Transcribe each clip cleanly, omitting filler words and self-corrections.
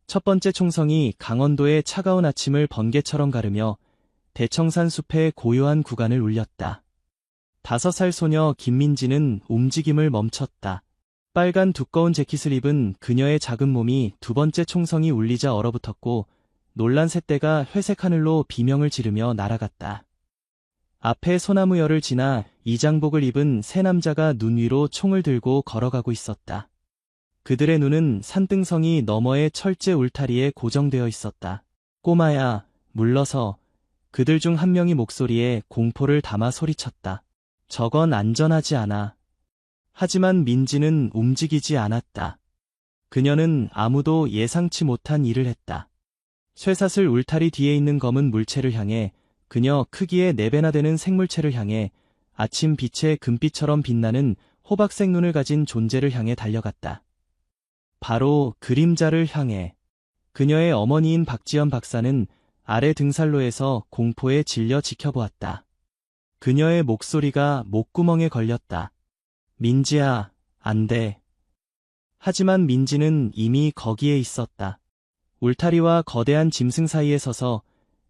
첫 번째 총성이 강원도의 차가운 아침을 번개처럼 가르며 대청산 숲의 고요한 구간을 울렸다. 5살 소녀 김민지는 움직임을 멈췄다. 빨간 두꺼운 재킷을 입은 그녀의 작은 몸이 두 번째 총성이 울리자 얼어붙었고 놀란 새떼가 회색 하늘로 비명을 지르며 날아갔다. 앞에 소나무열을 지나 이장복을 입은 세 남자가 눈 위로 총을 들고 걸어가고 있었다. 그들의 눈은 산등성이 너머의 철제 울타리에 고정되어 있었다. 꼬마야, 물러서. 그들 중 한 명이 목소리에 공포를 담아 소리쳤다. 저건 안전하지 않아. 하지만 민지는 움직이지 않았다. 그녀는 아무도 예상치 못한 일을 했다. 쇠사슬 울타리 뒤에 있는 검은 물체를 향해, 그녀 크기의 4배나 되는 생물체를 향해, 아침 빛의 금빛처럼 빛나는 호박색 눈을 가진 존재를 향해 달려갔다. 바로 그림자를 향해. 그녀의 어머니인 박지연 박사는 아래 등산로에서 공포에 질려 지켜보았다. 그녀의 목소리가 목구멍에 걸렸다. 민지야, 안 돼. 하지만 민지는 이미 거기에 있었다. 울타리와 거대한 짐승 사이에 서서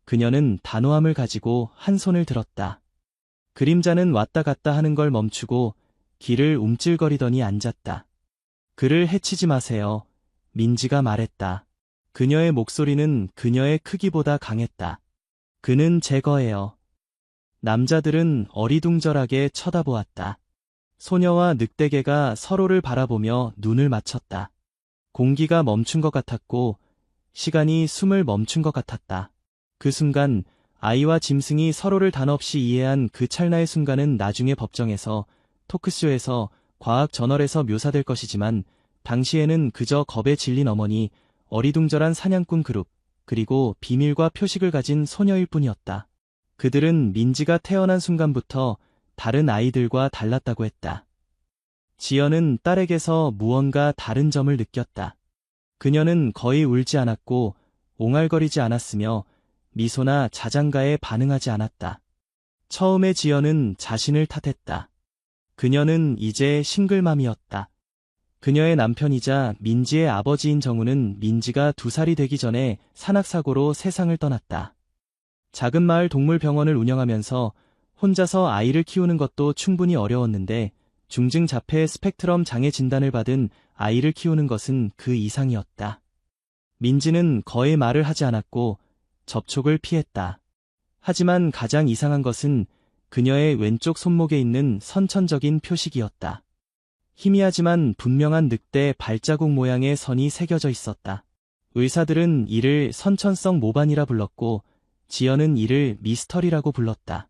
그녀는 단호함을 가지고 한 손을 들었다. 그림자는 왔다 갔다 하는 걸 멈추고 길을 움찔거리더니 앉았다. 그를 해치지 마세요. 민지가 말했다. 그녀의 목소리는 그녀의 크기보다 강했다. 그는 제 거예요. 남자들은 어리둥절하게 쳐다보았다. 소녀와 늑대개가 서로를 바라보며 눈을 맞췄다. 공기가 멈춘 것 같았고 시간이 숨을 멈춘 것 같았다. 그 순간 아이와 짐승이 서로를 단없이 이해한 그 찰나의 순간은 나중에 법정에서, 토크쇼에서, 과학 저널에서 묘사될 것이지만 당시에는 그저 겁에 질린 어머니, 어리둥절한 사냥꾼 그룹, 그리고 비밀과 표식을 가진 소녀일 뿐이었다. 그들은 민지가 태어난 순간부터 다른 아이들과 달랐다고 했다. 지연은 딸에게서 무언가 다른 점을 느꼈다. 그녀는 거의 울지 않았고 옹알거리지 않았으며 미소나 자장가에 반응하지 않았다. 처음에 지연은 자신을 탓했다. 그녀는 이제 싱글맘이었다. 그녀의 남편이자 민지의 아버지인 정우는 민지가 2살이 되기 전에 산악사고로 세상을 떠났다. 작은 마을 동물병원을 운영하면서 혼자서 아이를 키우는 것도 충분히 어려웠는데 중증 자폐 스펙트럼 장애 진단을 받은 아이를 키우는 것은 그 이상이었다. 민지는 거의 말을 하지 않았고 접촉을 피했다. 하지만 가장 이상한 것은 그녀의 왼쪽 손목에 있는 선천적인 표식이었다. 희미하지만 분명한 늑대 발자국 모양의 선이 새겨져 있었다. 의사들은 이를 선천성 모반이라 불렀고 지연은 이를 미스터리라고 불렀다.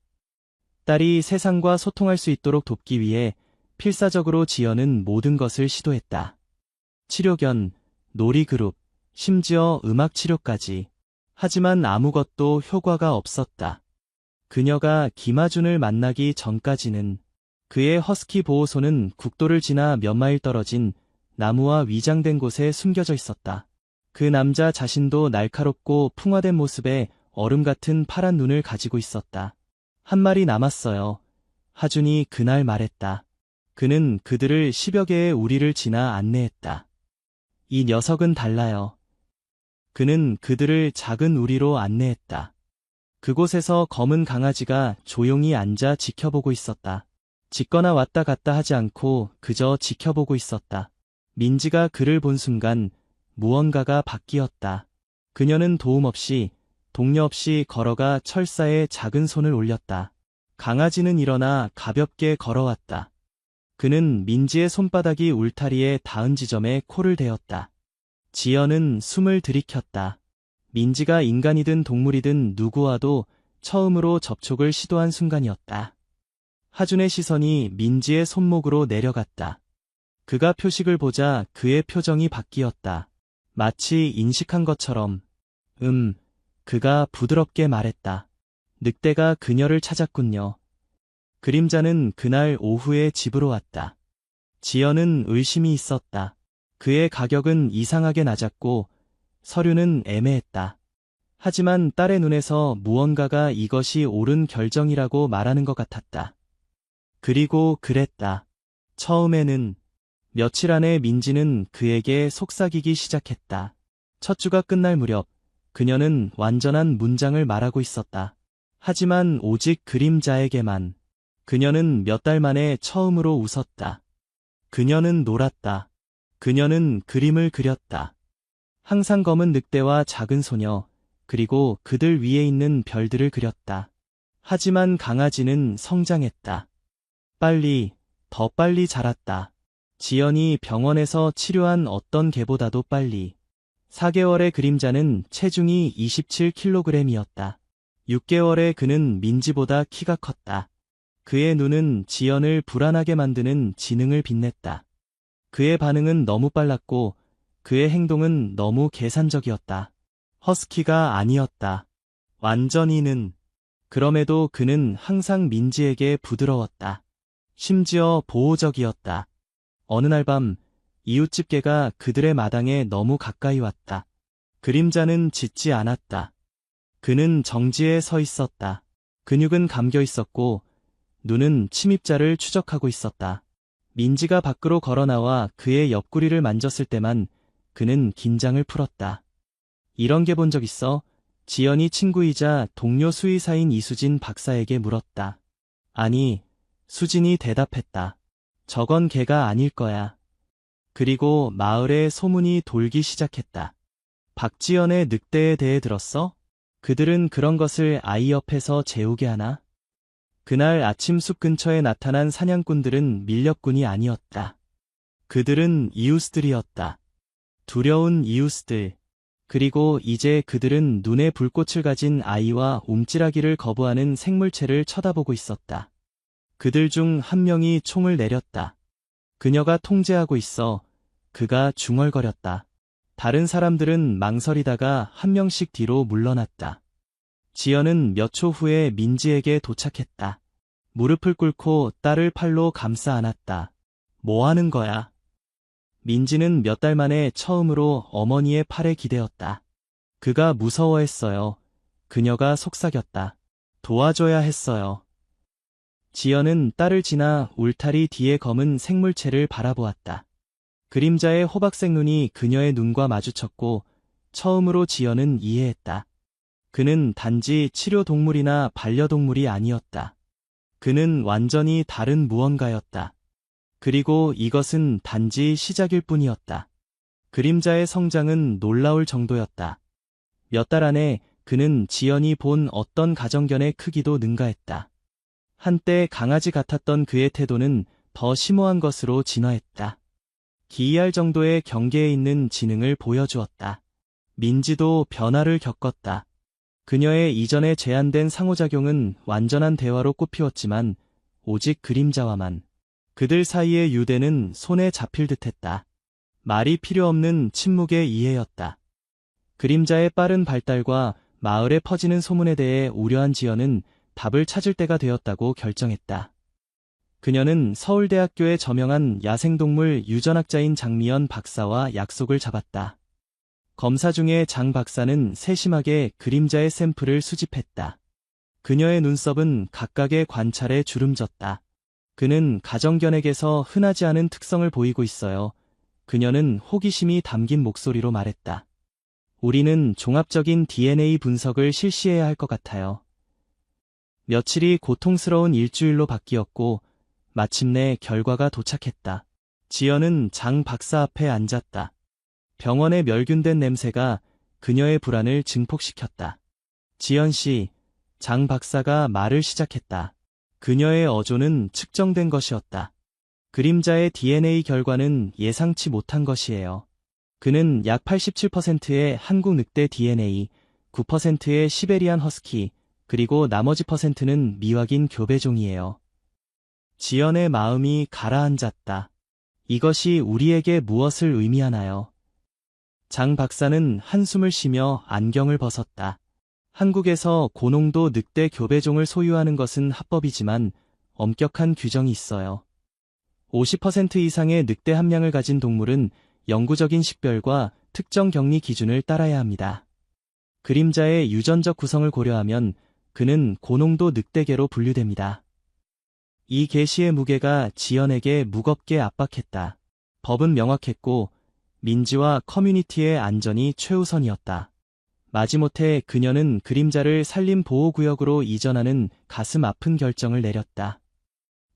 딸이 세상과 소통할 수 있도록 돕기 위해 필사적으로 지연은 모든 것을 시도했다. 치료견, 놀이그룹, 심지어 음악치료까지. 하지만 아무것도 효과가 없었다. 그녀가 김하준을 만나기 전까지는 그의 허스키 보호소는 국도를 지나 몇 마일 떨어진 나무와 위장된 곳에 숨겨져 있었다. 그 남자 자신도 날카롭고 풍화된 모습에 얼음 같은 파란 눈을 가지고 있었다. 한 마리 남았어요. 하준이 그날 말했다. 그는 그들을 10여 개의 우리를 지나 안내했다. 이 녀석은 달라요. 그는 그들을 작은 우리로 안내했다. 그곳에서 검은 강아지가 조용히 앉아 지켜보고 있었다. 짖거나 왔다 갔다 하지 않고 그저 지켜보고 있었다. 민지가 그를 본 순간 무언가가 바뀌었다. 그녀는 도움 없이, 동료 없이 걸어가 철사에 작은 손을 올렸다. 강아지는 일어나 가볍게 걸어왔다. 그는 민지의 손바닥이 울타리에 닿은 지점에 코를 대었다. 지연은 숨을 들이켰다. 민지가 인간이든 동물이든 누구와도 처음으로 접촉을 시도한 순간이었다. 하준의 시선이 민지의 손목으로 내려갔다. 그가 표식을 보자 그의 표정이 바뀌었다. 마치 인식한 것처럼. 그가 부드럽게 말했다. 늑대가 그녀를 찾았군요. 그림자는 그날 오후에 집으로 왔다. 지연은 의심이 있었다. 그의 가격은 이상하게 낮았고 서류는 애매했다. 하지만 딸의 눈에서 무언가가 이것이 옳은 결정이라고 말하는 것 같았다. 그리고 그랬다. 처음에는. 며칠 안에 민지는 그에게 속삭이기 시작했다. 첫 주가 끝날 무렵 그녀는 완전한 문장을 말하고 있었다. 하지만 오직 그림자에게만. 그녀는 몇 달 만에 처음으로 웃었다. 그녀는 놀았다. 그녀는 그림을 그렸다. 항상 검은 늑대와 작은 소녀, 그리고 그들 위에 있는 별들을 그렸다. 하지만 강아지는 성장했다. 빨리, 더 빨리 자랐다. 지연이 병원에서 치료한 어떤 개보다도 빨리. 4개월의 그림자는 체중이 27kg이었다. 6개월에 그는 민지보다 키가 컸다. 그의 눈은 지연을 불안하게 만드는 지능을 빛냈다. 그의 반응은 너무 빨랐고 그의 행동은 너무 계산적이었다. 허스키가 아니었다. 완전히는. 그럼에도 그는 항상 민지에게 부드러웠다. 심지어 보호적이었다. 어느 날 밤 이웃집 개가 그들의 마당에 너무 가까이 왔다. 그림자는 짖지 않았다. 그는 정지에 서 있었다. 근육은 감겨 있었고 눈은 침입자를 추적하고 있었다. 민지가 밖으로 걸어나와 그의 옆구리를 만졌을 때만 그는 긴장을 풀었다. 이런 개 본 적 있어? 지연이 친구이자 동료 수의사인 이수진 박사에게 물었다. 아니, 수진이 대답했다. 저건 개가 아닐 거야. 그리고 마을에 소문이 돌기 시작했다. 박지연의 늑대에 대해 들었어? 그들은 그런 것을 아이 옆에서 재우게 하나? 그날 아침 숲 근처에 나타난 사냥꾼들은 밀렵꾼이 아니었다. 그들은 이웃들이었다. 두려운 이웃들. 그리고 이제 그들은 눈에 불꽃을 가진 아이와 움찔하기를 거부하는 생물체를 쳐다보고 있었다. 그들 중 한 명이 총을 내렸다. 그녀가 통제하고 있어. 그가 중얼거렸다. 다른 사람들은 망설이다가 한 명씩 뒤로 물러났다. 지연은 몇 초 후에 민지에게 도착했다. 무릎을 꿇고 딸을 팔로 감싸 안았다. 뭐 하는 거야? 민지는 몇 달 만에 처음으로 어머니의 팔에 기대었다. 그가 무서워했어요. 그녀가 속삭였다. 도와줘야 했어요. 지연은 딸을 지나 울타리 뒤에 검은 생물체를 바라보았다. 그림자의 호박색 눈이 그녀의 눈과 마주쳤고 처음으로 지연은 이해했다. 그는 단지 치료동물이나 반려동물이 아니었다. 그는 완전히 다른 무언가였다. 그리고 이것은 단지 시작일 뿐이었다. 그림자의 성장은 놀라울 정도였다. 몇 달 안에 그는 지연이 본 어떤 가정견의 크기도 능가했다. 한때 강아지 같았던 그의 태도는 더 심오한 것으로 진화했다. 기이할 정도의 경계에 있는 지능을 보여주었다. 민지도 변화를 겪었다. 그녀의 이전에 제한된 상호작용은 완전한 대화로 꽃피웠지만 오직 그림자와만. 그들 사이의 유대는 손에 잡힐 듯했다. 말이 필요 없는 침묵의 이해였다. 그림자의 빠른 발달과 마을에 퍼지는 소문에 대해 우려한 지연은 답을 찾을 때가 되었다고 결정했다. 그녀는 서울대학교의 저명한 야생동물 유전학자인 장미연 박사와 약속을 잡았다. 검사 중에 장 박사는 세심하게 그림자의 샘플을 수집했다. 그녀의 눈썹은 각각의 관찰에 주름졌다. 그는 가정견에게서 흔하지 않은 특성을 보이고 있어요. 그녀는 호기심이 담긴 목소리로 말했다. 우리는 종합적인 DNA 분석을 실시해야 할 것 같아요. 며칠이 고통스러운 일주일로 바뀌었고 마침내 결과가 도착했다. 지연은 장 박사 앞에 앉았다. 병원의 멸균된 냄새가 그녀의 불안을 증폭시켰다. 지연 씨, 장 박사가 말을 시작했다. 그녀의 어조는 측정된 것이었다. 그림자의 DNA 결과는 예상치 못한 것이에요. 그는 약 87%의 한국 늑대 DNA, 9%의 시베리안 허스키, 그리고 나머지 %는 미확인 교배종이에요. 지연의 마음이 가라앉았다. 이것이 우리에게 무엇을 의미하나요? 장 박사는 한숨을 쉬며 안경을 벗었다. 한국에서 고농도 늑대 교배종을 소유하는 것은 합법이지만 엄격한 규정이 있어요. 50% 이상의 늑대 함량을 가진 동물은 영구적인 식별과 특정 격리 기준을 따라야 합니다. 그림자의 유전적 구성을 고려하면 그는 고농도 늑대계로 분류됩니다. 이 계시의 무게가 지연에게 무겁게 압박했다. 법은 명확했고 민지와 커뮤니티의 안전이 최우선이었다. 마지못해 그녀는 그림자를 산림보호구역으로 이전하는 가슴 아픈 결정을 내렸다.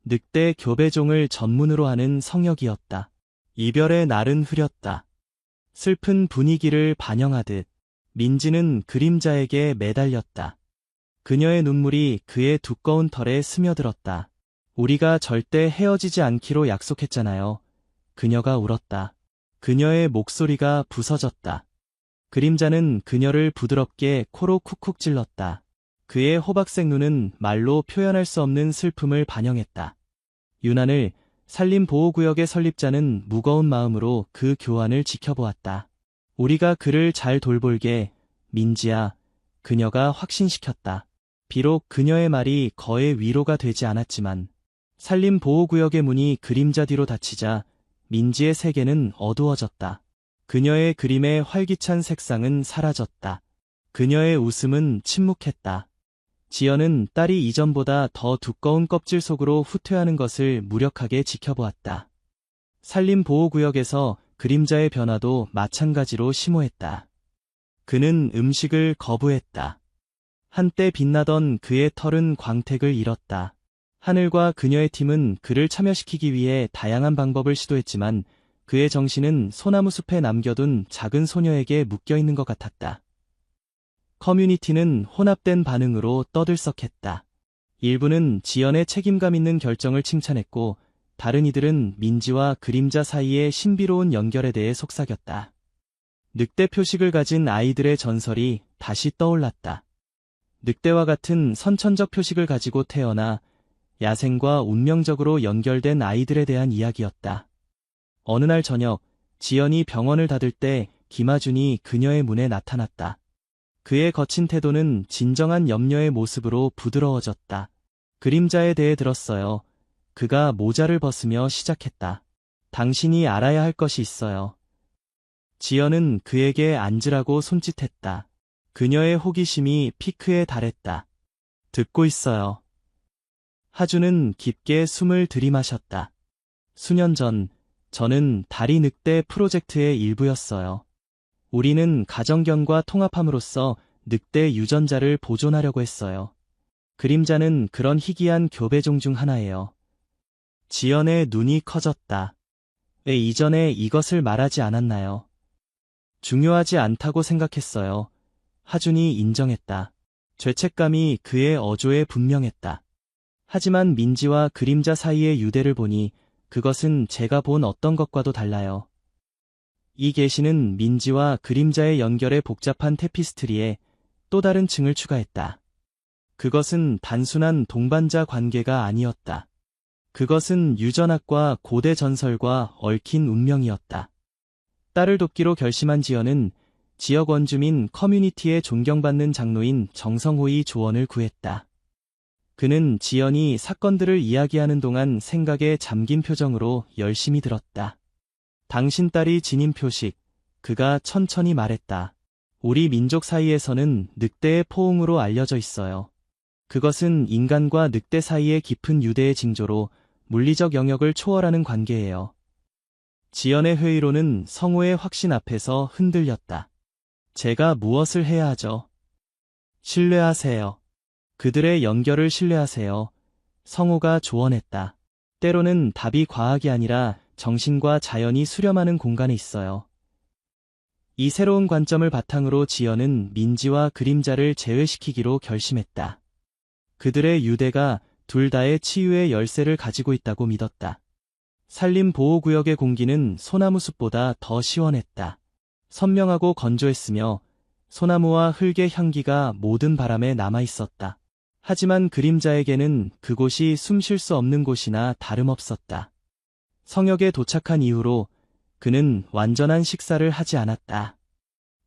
늑대 교배종을 전문으로 하는 성역이었다. 이별의 날은 흐렸다. 슬픈 분위기를 반영하듯 민지는 그림자에게 매달렸다. 그녀의 눈물이 그의 두꺼운 털에 스며들었다. 우리가 절대 헤어지지 않기로 약속했잖아요. 그녀가 울었다. 그녀의 목소리가 부서졌다. 그림자는 그녀를 부드럽게 코로 쿡쿡 찔렀다. 그의 호박색 눈은 말로 표현할 수 없는 슬픔을 반영했다. 유난을 산림보호구역의 설립자는 무거운 마음으로 그 교환을 지켜보았다. 우리가 그를 잘 돌볼게, 민지야. 그녀가 확신시켰다. 비록 그녀의 말이 거의 위로가 되지 않았지만 산림보호구역의 문이 그림자 뒤로 닫히자 민지의 세계는 어두워졌다. 그녀의 그림의 활기찬 색상은 사라졌다. 그녀의 웃음은 침묵했다. 지연은 딸이 이전보다 더 두꺼운 껍질 속으로 후퇴하는 것을 무력하게 지켜보았다. 산림보호구역에서 그림자의 변화도 마찬가지로 심오했다. 그는 음식을 거부했다. 한때 빛나던 그의 털은 광택을 잃었다. 하늘과 그녀의 팀은 그를 참여시키기 위해 다양한 방법을 시도했지만 그의 정신은 소나무 숲에 남겨둔 작은 소녀에게 묶여있는 것 같았다. 커뮤니티는 혼합된 반응으로 떠들썩했다. 일부는 지연의 책임감 있는 결정을 칭찬했고 다른 이들은 민지와 그림자 사이의 신비로운 연결에 대해 속삭였다. 늑대 표식을 가진 아이들의 전설이 다시 떠올랐다. 늑대와 같은 선천적 표식을 가지고 태어나 야생과 운명적으로 연결된 아이들에 대한 이야기였다. 어느 날 저녁, 지연이 병원을 닫을 때 김하준이 그녀의 문에 나타났다. 그의 거친 태도는 진정한 염려의 모습으로 부드러워졌다. 그림자에 대해 들었어요. 그가 모자를 벗으며 시작했다. 당신이 알아야 할 것이 있어요. 지연은 그에게 앉으라고 손짓했다. 그녀의 호기심이 피크에 달했다. 듣고 있어요. 하준은 깊게 숨을 들이마셨다. 수년 전, 저는 다리 늑대 프로젝트의 일부였어요. 우리는 가정견과 통합함으로써 늑대 유전자를 보존하려고 했어요. 그림자는 그런 희귀한 교배종 중 하나예요. 지연의 눈이 커졌다. 왜 이전에 이것을 말하지 않았나요? 중요하지 않다고 생각했어요. 하준이 인정했다. 죄책감이 그의 어조에 분명했다. 하지만 민지와 그림자 사이의 유대를 보니 그것은 제가 본 어떤 것과도 달라요. 이 계시는 민지와 그림자의 연결의 복잡한 테피스트리에 또 다른 층을 추가했다. 그것은 단순한 동반자 관계가 아니었다. 그것은 유전학과 고대 전설과 얽힌 운명이었다. 딸을 돕기로 결심한 지연은 지역 원주민 커뮤니티의 존경받는 장로인 정성호의 조언을 구했다. 그는 지연이 사건들을 이야기하는 동안 생각에 잠긴 표정으로 열심히 들었다. 당신 딸이 지닌 표식, 그가 천천히 말했다. 우리 민족 사이에서는 늑대의 포옹으로 알려져 있어요. 그것은 인간과 늑대 사이의 깊은 유대의 징조로 물리적 영역을 초월하는 관계예요. 지연의 회의로는 성호의 확신 앞에서 흔들렸다. 제가 무엇을 해야 하죠? 신뢰하세요. 그들의 연결을 신뢰하세요. 성호가 조언했다. 때로는 답이 과학이 아니라 정신과 자연이 수렴하는 공간에 있어요. 이 새로운 관점을 바탕으로 지연은 민지와 그림자를 제외시키기로 결심했다. 그들의 유대가 둘 다의 치유의 열쇠를 가지고 있다고 믿었다. 산림보호구역의 공기는 소나무숲보다 더 시원했다. 선명하고 건조했으며 소나무와 흙의 향기가 모든 바람에 남아있었다. 하지만 그림자에게는 그곳이 숨 쉴 수 없는 곳이나 다름없었다. 성역에 도착한 이후로 그는 완전한 식사를 하지 않았다.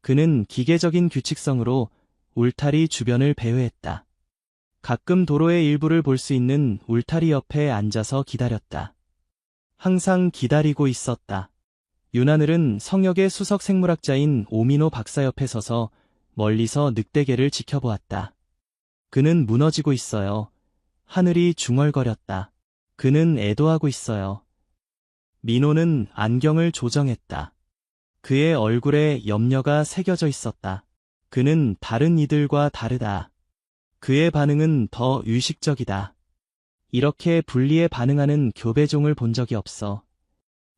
그는 기계적인 규칙성으로 울타리 주변을 배회했다. 가끔 도로의 일부를 볼 수 있는 울타리 옆에 앉아서 기다렸다. 항상 기다리고 있었다. 윤하늘은 성역의 수석 생물학자인 오민호 박사 옆에 서서 멀리서 늑대개를 지켜보았다. 그는 무너지고 있어요. 하늘이 중얼거렸다. 그는 애도하고 있어요. 민호는 안경을 조정했다. 그의 얼굴에 염려가 새겨져 있었다. 그는 다른 이들과 다르다. 그의 반응은 더 의식적이다. 이렇게 분리에 반응하는 교배종을 본 적이 없어.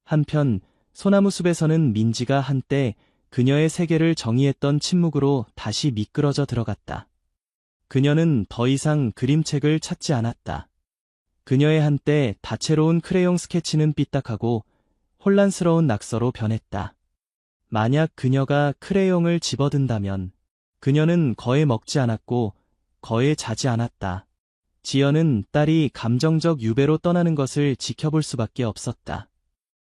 한편 소나무 숲에서는 민지가 한때 그녀의 세계를 정의했던 침묵으로 다시 미끄러져 들어갔다. 그녀는 더 이상 그림책을 찾지 않았다. 그녀의 한때 다채로운 크레용 스케치는 삐딱하고 혼란스러운 낙서로 변했다. 만약 그녀가 크레용을 집어든다면 그녀는 거에 먹지 않았고 거에 자지 않았다. 지연은 딸이 감정적 유배로 떠나는 것을 지켜볼 수밖에 없었다.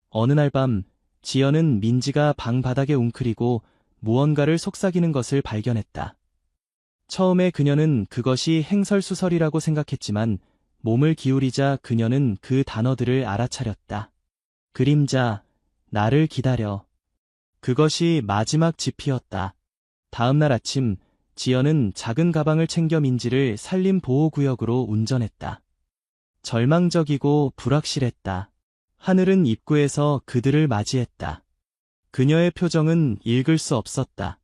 어느 날 밤 지연은 민지가 방 바닥에 웅크리고 무언가를 속삭이는 것을 발견했다. 처음에 그녀는 그것이 행설수설이라고 생각했지만 몸을 기울이자 그녀는 그 단어들을 알아차렸다. 그림자, 나를 기다려. 그것이 마지막 지피였다. 다음 날 아침 지연은 작은 가방을 챙겨 민지를 산림보호구역으로 운전했다. 절망적이고 불확실했다. 하늘은 입구에서 그들을 맞이했다. 그녀의 표정은 읽을 수 없었다.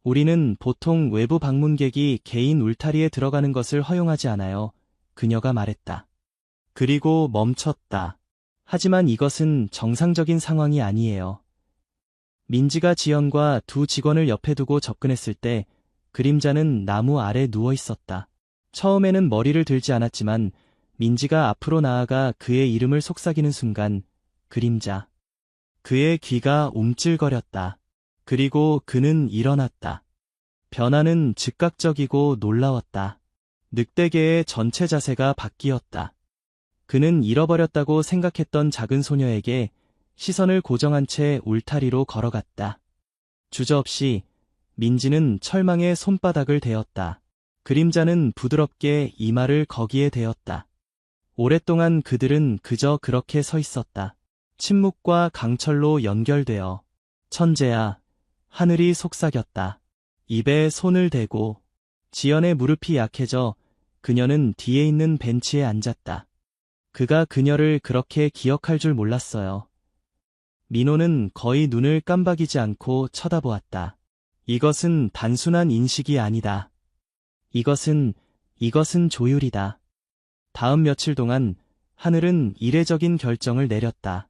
우리는 보통 외부 방문객이 개인 울타리에 들어가는 것을 허용하지 않아요. 그녀가 말했다. 그리고 멈췄다. 하지만 이것은 정상적인 상황이 아니에요. 민지가 지연과 두 직원을 옆에 두고 접근했을 때 그림자는 나무 아래 누워 있었다. 처음에는 머리를 들지 않았지만 민지가 앞으로 나아가 그의 이름을 속삭이는 순간 그림자. 그의 귀가 움찔거렸다. 그리고 그는 일어났다. 변화는 즉각적이고 놀라웠다. 늑대개의 전체 자세가 바뀌었다. 그는 잃어버렸다고 생각했던 작은 소녀에게 시선을 고정한 채 울타리로 걸어갔다. 주저없이 민지는 철망에 손바닥을 대었다. 그림자는 부드럽게 이마를 거기에 대었다. 오랫동안 그들은 그저 그렇게 서 있었다. 침묵과 강철로 연결되어. 천재야. 하늘이 속삭였다. 입에 손을 대고. 지연의 무릎이 약해져 그녀는 뒤에 있는 벤치에 앉았다. 그가 그녀를 그렇게 기억할 줄 몰랐어요. 민호는 거의 눈을 깜박이지 않고 쳐다보았다. 이것은 단순한 인식이 아니다. 이것은 조율이다. 다음 며칠 동안 하늘은 이례적인 결정을 내렸다.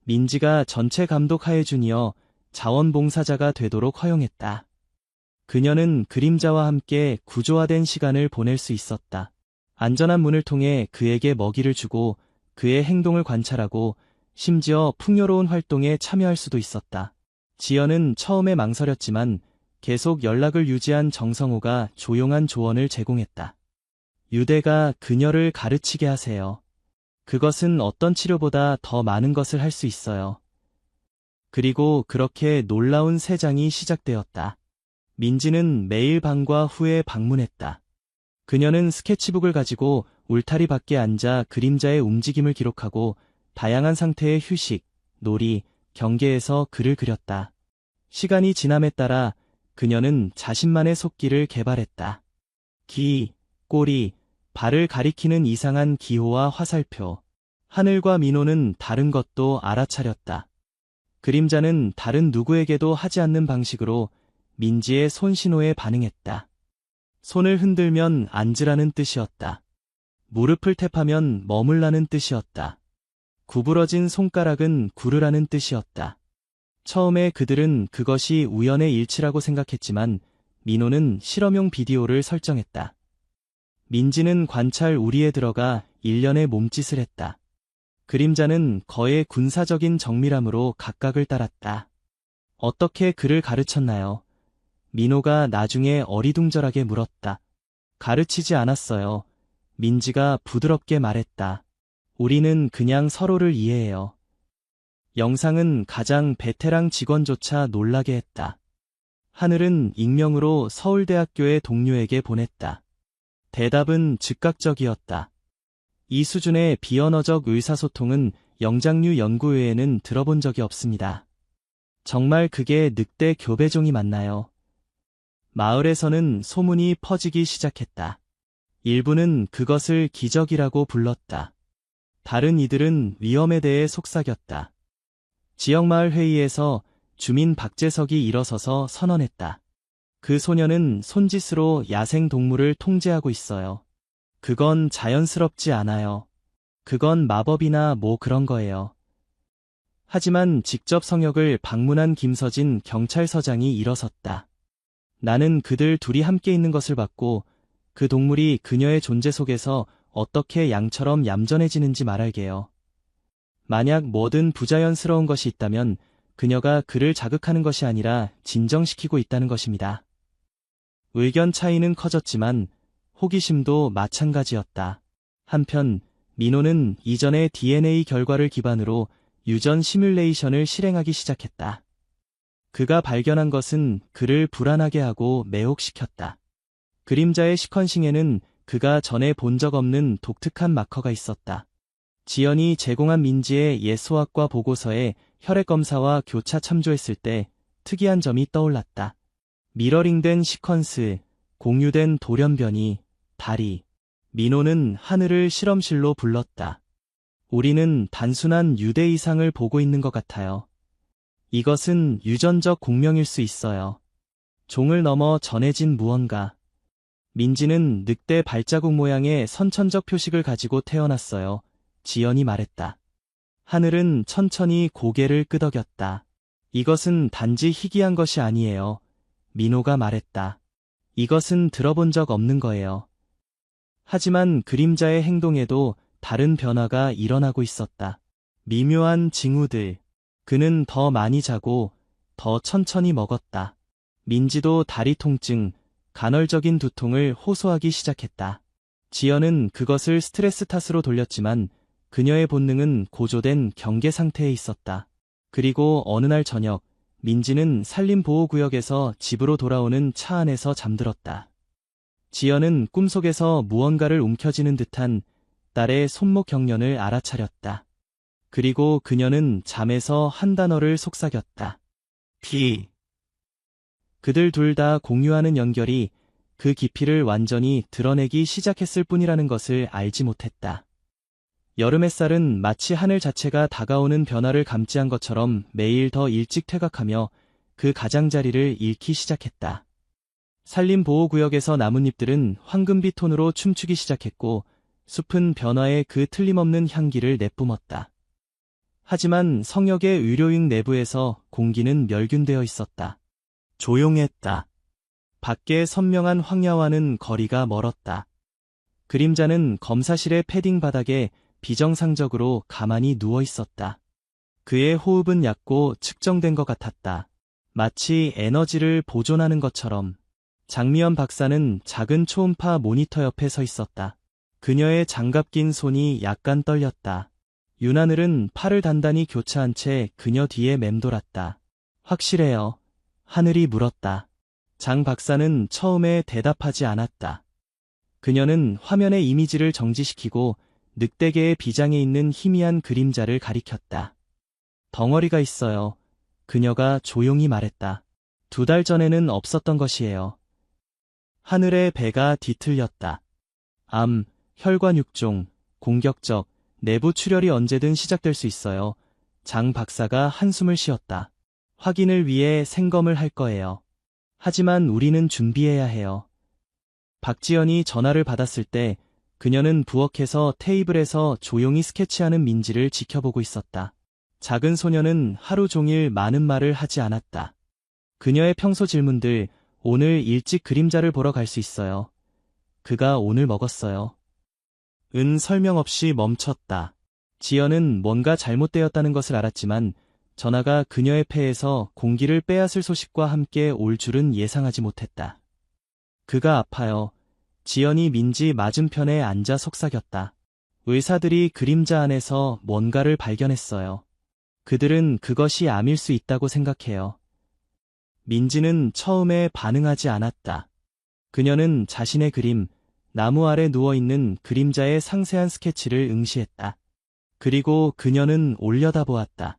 민지가 전체 감독 하에 주니어 자원봉사자가 되도록 허용했다. 그녀는 그림자와 함께 구조화된 시간을 보낼 수 있었다. 안전한 문을 통해 그에게 먹이를 주고 그의 행동을 관찰하고 심지어 풍요로운 활동에 참여할 수도 있었다. 지연은 처음에 망설였지만 계속 연락을 유지한 정성호가 조용한 조언을 제공했다. 유대가 그녀를 가르치게 하세요. 그것은 어떤 치료보다 더 많은 것을 할 수 있어요. 그리고 그렇게 놀라운 세 장이 시작되었다. 민지는 매일 방과 후에 방문했다. 그녀는 스케치북을 가지고 울타리 밖에 앉아 그림자의 움직임을 기록하고 다양한 상태의 휴식, 놀이, 경계에서 글을 그렸다. 시간이 지남에 따라 그녀는 자신만의 속기를 개발했다. 귀, 꼬리, 발을 가리키는 이상한 기호와 화살표. 하늘과 민호는 다른 것도 알아차렸다. 그림자는 다른 누구에게도 하지 않는 방식으로 민지의 손신호에 반응했다. 손을 흔들면 앉으라는 뜻이었다. 무릎을 탭하면 머물라는 뜻이었다. 구부러진 손가락은 구르라는 뜻이었다. 처음에 그들은 그것이 우연의 일치라고 생각했지만 민호는 실험용 비디오를 설정했다. 민지는 관찰 우리에 들어가 일련의 몸짓을 했다. 그림자는 거의 군사적인 정밀함으로 각각을 따랐다. 어떻게 그를 가르쳤나요? 민호가 나중에 어리둥절하게 물었다. 가르치지 않았어요. 민지가 부드럽게 말했다. 우리는 그냥 서로를 이해해요. 영상은 가장 베테랑 직원조차 놀라게 했다. 하늘은 익명으로 서울대학교의 동료에게 보냈다. 대답은 즉각적이었다. 이 수준의 비언어적 의사소통은 영장류 연구 외에는 들어본 적이 없습니다. 정말 그게 늑대 교배종이 맞나요? 마을에서는 소문이 퍼지기 시작했다. 일부는 그것을 기적이라고 불렀다. 다른 이들은 위험에 대해 속삭였다. 지역마을 회의에서 주민 박재석이 일어서서 선언했다. 그 소녀는 손짓으로 야생 동물을 통제하고 있어요. 그건 자연스럽지 않아요. 그건 마법이나 뭐 그런 거예요. 하지만 직접 성역을 방문한 김서진 경찰서장이 일어섰다. 나는 그들 둘이 함께 있는 것을 봤고 그 동물이 그녀의 존재 속에서 어떻게 양처럼 얌전해지는지 말할게요. 만약 뭐든 부자연스러운 것이 있다면 그녀가 그를 자극하는 것이 아니라 진정시키고 있다는 것입니다. 의견 차이는 커졌지만 호기심도 마찬가지였다. 한편 민호는 이전의 DNA 결과를 기반으로 유전 시뮬레이션을 실행하기 시작했다. 그가 발견한 것은 그를 불안하게 하고 매혹시켰다. 그림자의 시퀀싱에는 그가 전에 본 적 없는 독특한 마커가 있었다. 지연이 제공한 민지의 옛 소학과 보고서에 혈액검사와 교차 참조했을 때 특이한 점이 떠올랐다. 미러링된 시퀀스, 공유된 돌연변이, 다리. 민호는 하늘을 실험실로 불렀다. 우리는 단순한 유대 이상을 보고 있는 것 같아요. 이것은 유전적 공명일 수 있어요. 종을 넘어 전해진 무언가. 민지는 늑대 발자국 모양의 선천적 표식을 가지고 태어났어요. 지연이 말했다. 하늘은 천천히 고개를 끄덕였다. 이것은 단지 희귀한 것이 아니에요. 민호가 말했다. 이것은 들어본 적 없는 거예요. 하지만 그림자의 행동에도 다른 변화가 일어나고 있었다. 미묘한 징후들. 그는 더 많이 자고 더 천천히 먹었다. 민지도 다리 통증, 간헐적인 두통을 호소하기 시작했다. 지연은 그것을 스트레스 탓으로 돌렸지만 그녀의 본능은 고조된 경계 상태에 있었다. 그리고 어느 날 저녁, 민지는 산림보호구역에서 집으로 돌아오는 차 안에서 잠들었다. 지연은 꿈속에서 무언가를 움켜쥐는 듯한 딸의 손목 경련을 알아차렸다. 그리고 그녀는 잠에서 한 단어를 속삭였다. 피. 그들 둘 다 공유하는 연결이 그 깊이를 완전히 드러내기 시작했을 뿐이라는 것을 알지 못했다. 여름 햇살은 마치 하늘 자체가 다가오는 변화를 감지한 것처럼 매일 더 일찍 퇴각하며 그 가장자리를 잃기 시작했다. 산림보호구역에서 나뭇잎들은 황금빛 톤으로 춤추기 시작했고 숲은 변화의 그 틀림없는 향기를 내뿜었다. 하지만 성역의 의료용 내부에서 공기는 멸균되어 있었다. 조용했다. 밖의 선명한 황야와는 거리가 멀었다. 그림자는 검사실의 패딩 바닥에 비정상적으로 가만히 누워 있었다. 그의 호흡은 얕고 측정된 것 같았다. 마치 에너지를 보존하는 것처럼. 장미연 박사는 작은 초음파 모니터 옆에 서 있었다. 그녀의 장갑 낀 손이 약간 떨렸다. 윤하늘은 팔을 단단히 교차한 채 그녀 뒤에 맴돌았다. 확실해요. 하늘이 물었다. 장 박사는 처음에 대답하지 않았다. 그녀는 화면의 이미지를 정지시키고 늑대계의 비장에 있는 희미한 그림자를 가리켰다. 덩어리가 있어요. 그녀가 조용히 말했다. 2달 전에는 없었던 것이에요. 하늘의 배가 뒤틀렸다. 암, 혈관 육종, 공격적, 내부 출혈이 언제든 시작될 수 있어요. 장 박사가 한숨을 쉬었다. 확인을 위해 생검을 할 거예요. 하지만 우리는 준비해야 해요. 박지연이 전화를 받았을 때 그녀는 부엌에서 테이블에서 조용히 스케치하는 민지를 지켜보고 있었다. 작은 소녀는 하루 종일 많은 말을 하지 않았다. 그녀의 평소 질문들, 오늘 일찍 그림자를 보러 갈 수 있어요. 그가 오늘 먹었어요. 은 설명 없이 멈췄다. 지연은 뭔가 잘못되었다는 것을 알았지만 전화가 그녀의 폐에서 공기를 빼앗을 소식과 함께 올 줄은 예상하지 못했다. 그가 아파요. 지연이 민지 맞은편에 앉아 속삭였다. 의사들이 그림자 안에서 뭔가를 발견했어요. 그들은 그것이 암일 수 있다고 생각해요. 민지는 처음에 반응하지 않았다. 그녀는 자신의 그림, 나무 아래 누워있는 그림자의 상세한 스케치를 응시했다. 그리고 그녀는 올려다보았다.